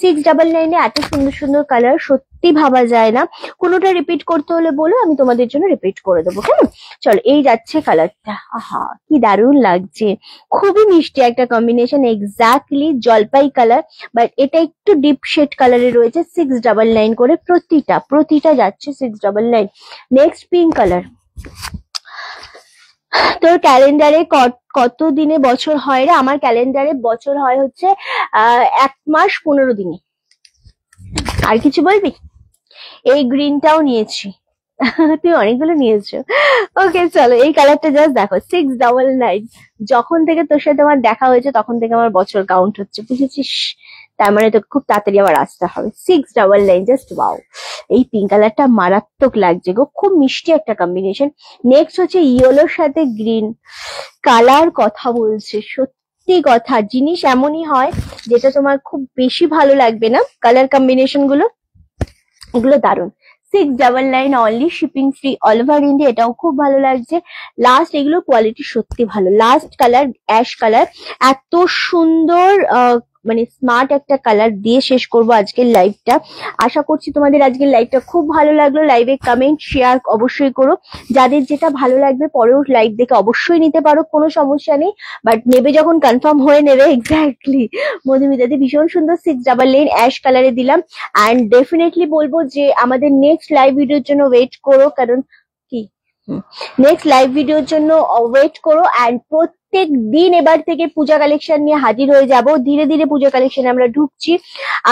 699 এত সুন্দর সুন্দর কালার সত্যি ভাবা যায় না। কোনোটা রিপিট করতে হলে বলো, আমি তোমাদের জন্য রিপিট করে দেবো, কেমন? চলো, এই যাচ্ছে কালারটা। আহা, কি দারুণ লাগছে। খুবই মিষ্টি একটা কম্বিনেশন, এক্স্যাক্টলি জলপাই কালার, বাট এটা একটু ডিপ শেড কালারে রয়েছে। 699 করে প্রতিটা যাচ্ছে 699। Next pink colour. তোর ক্যালেন্ডারে কত দিনে বছর হয় রে? আমার ক্যালেন্ডারে বছর হয় হচ্ছে 1 মাস 15 দিনে। আর কিছু বলবি? এই গ্রিনটাও নিয়েছি। তুই অনেকগুলো নিয়েছো। ওকে, চলো, এই কালারটা জাস্ট দেখো। 699। যখন থেকে তোর সাথে আমার দেখা হয়েছে তখন থেকে আমার বছর কাউন্ট হচ্ছে, বুঝেছিস? তার মানে তোকে খুব তাড়াতাড়ি আবার আসতে হবে। 699, জাস্ট ওয়াও। এই পিঙ্ক কালারটা মারাত্মক লাগছে গো, খুব মিষ্টি একটা কম্বিনেশন। নেক্সট হচ্ছে ইয়েলোর সাথে গ্রিন কালার, কথা বলছে সত্যি কথা। জিনিস এমনই হয় যেটা তোমার খুব বেশি ভালো লাগবে না, কালার কম্বিনেশন গুলো, এগুলো দারুণ। 699 only, shipping free all over India. এটাও খুব ভালো লাগছে। লাস্ট, এগুলো কোয়ালিটি সত্যি ভালো। লাস্ট কালার, অ্যাশ কালার, এত সুন্দর, মানে স্মার্ট একটা কালার দিয়ে শেষ করবো আজকের লাইভটা। আশা করছি তোমাদের আজকের লাইভটা খুব ভালো লাগলো। লাইভে কমেন্ট শেয়ার অবশ্যই করো। যাদের যেটা ভালো লাগবে পরেও লাইভ দেখে অবশ্যই নিতে পারো, কোনো সমস্যা নেই। বাট নেবে যখন কনফার্ম হয়ে নেবে। এক্স্যাক্টলি, মধুমিতাতে ভীষণ সুন্দর 699 অ্যাশ কালারে দিলাম। অ্যান্ড ডেফিনেটলি বলবো যে আমাদের নেক্সট লাইভ ভিডিওর জন্য ওয়েট করো, কারণ কি নেক্সট লাইভ ভিডিওর জন্য ওয়েট করো। অ্যান্ড প্রত্যেক দিন এবার থেকে পূজা কালেকশন নিয়ে হাজির হয়ে যাব। ধীরে ধীরে পূজা কালেকশন আমরা ঢুকছি।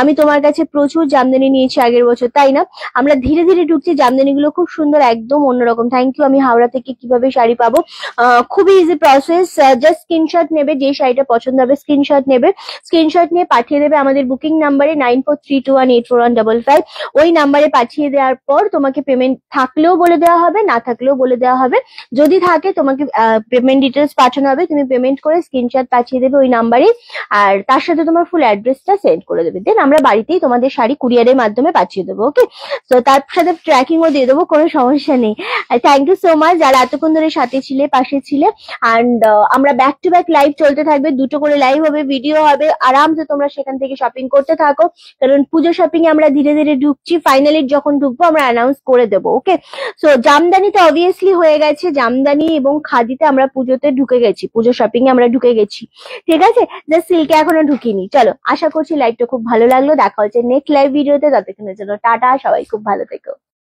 আমি তোমার কাছে প্রচুর জামদানি নিয়েছি আগের বছর, তাই না? আমরা ধীরে ধীরে ঢুকছি। জামদানি গুলো খুব সুন্দর, একদম অন্যরকম। Thank you. আমি হাওড়া থেকে কিভাবে শাড়ি পাবো? খুবই ইজি প্রসেস। জাস্ট স্ক্রিনশট নেবে, যে শাড়িটা পছন্দ হবে স্ক্রিনশট নেবে, স্ক্রিনশট নিয়ে পাঠিয়ে দেবে আমাদের বুকিং নাম্বারে 9432184155। ওই নাম্বারে পাঠিয়ে দেওয়ার পর তোমাকে পেমেন্ট থাকলেও বলে দেওয়া হবে, না থাকলেও বলে দেওয়া হবে। যদি থাকে তোমাকে পেমেন্ট ডিটেলস পাঠানো হবে, তুমি পেমেন্ট করে স্ক্রিনশট পাঠিয়ে দেবে ওই নাম্বারে, আর তার সাথে তোমার ফুল অ্যাড্রেসটা সেন্ড করে দেবে। দেন আমরা বাড়িতেই তোমাদের শাড়ি কুরিয়ারের মাধ্যমে পাঠিয়ে দেবো। ওকে, তো তার সাথে ট্র্যাকিংও দিয়ে দেবো, কোনো সমস্যা নেই। থ্যাংক ইউ সো মাচ যারা এতক্ষণ ধরে সাথে ছিলে, পাশে ছিলে। অ্যান্ড আমরা ব্যাক টু ব্যাক লাইভ চলতে থাকবে, 2টো করে লাইভ হবে, ভিডিও হবে। আরামসে তোমরা সেখান থেকে শপিং করতে থাকো, কারণ পুজো শপিং এ আমরা ধীরে ধীরে ঢুকছি। ফাইনালি যখন ঢুকবো আমরা অ্যানাউন্স করে দেবো। ওকে, সো জামদানি তো অবভিয়াসলি হয়ে গেছে। জামদানি এবং খাদিতে আমরা পুজোতে ঢুকে গেছি, পুজো শপিং এ আমরা ঢুকে গেছি। ঠিক আছে, জাস্ট সিল্কে এখনো ঢুকিনি। চলো, আশা করছি লাইভটা খুব ভালো লাগলো। দেখা হচ্ছে নেক্সট লাইভ ভিডিওতে। ততক্ষণের জন্য টাটা, সবাই খুব ভালো থেকো।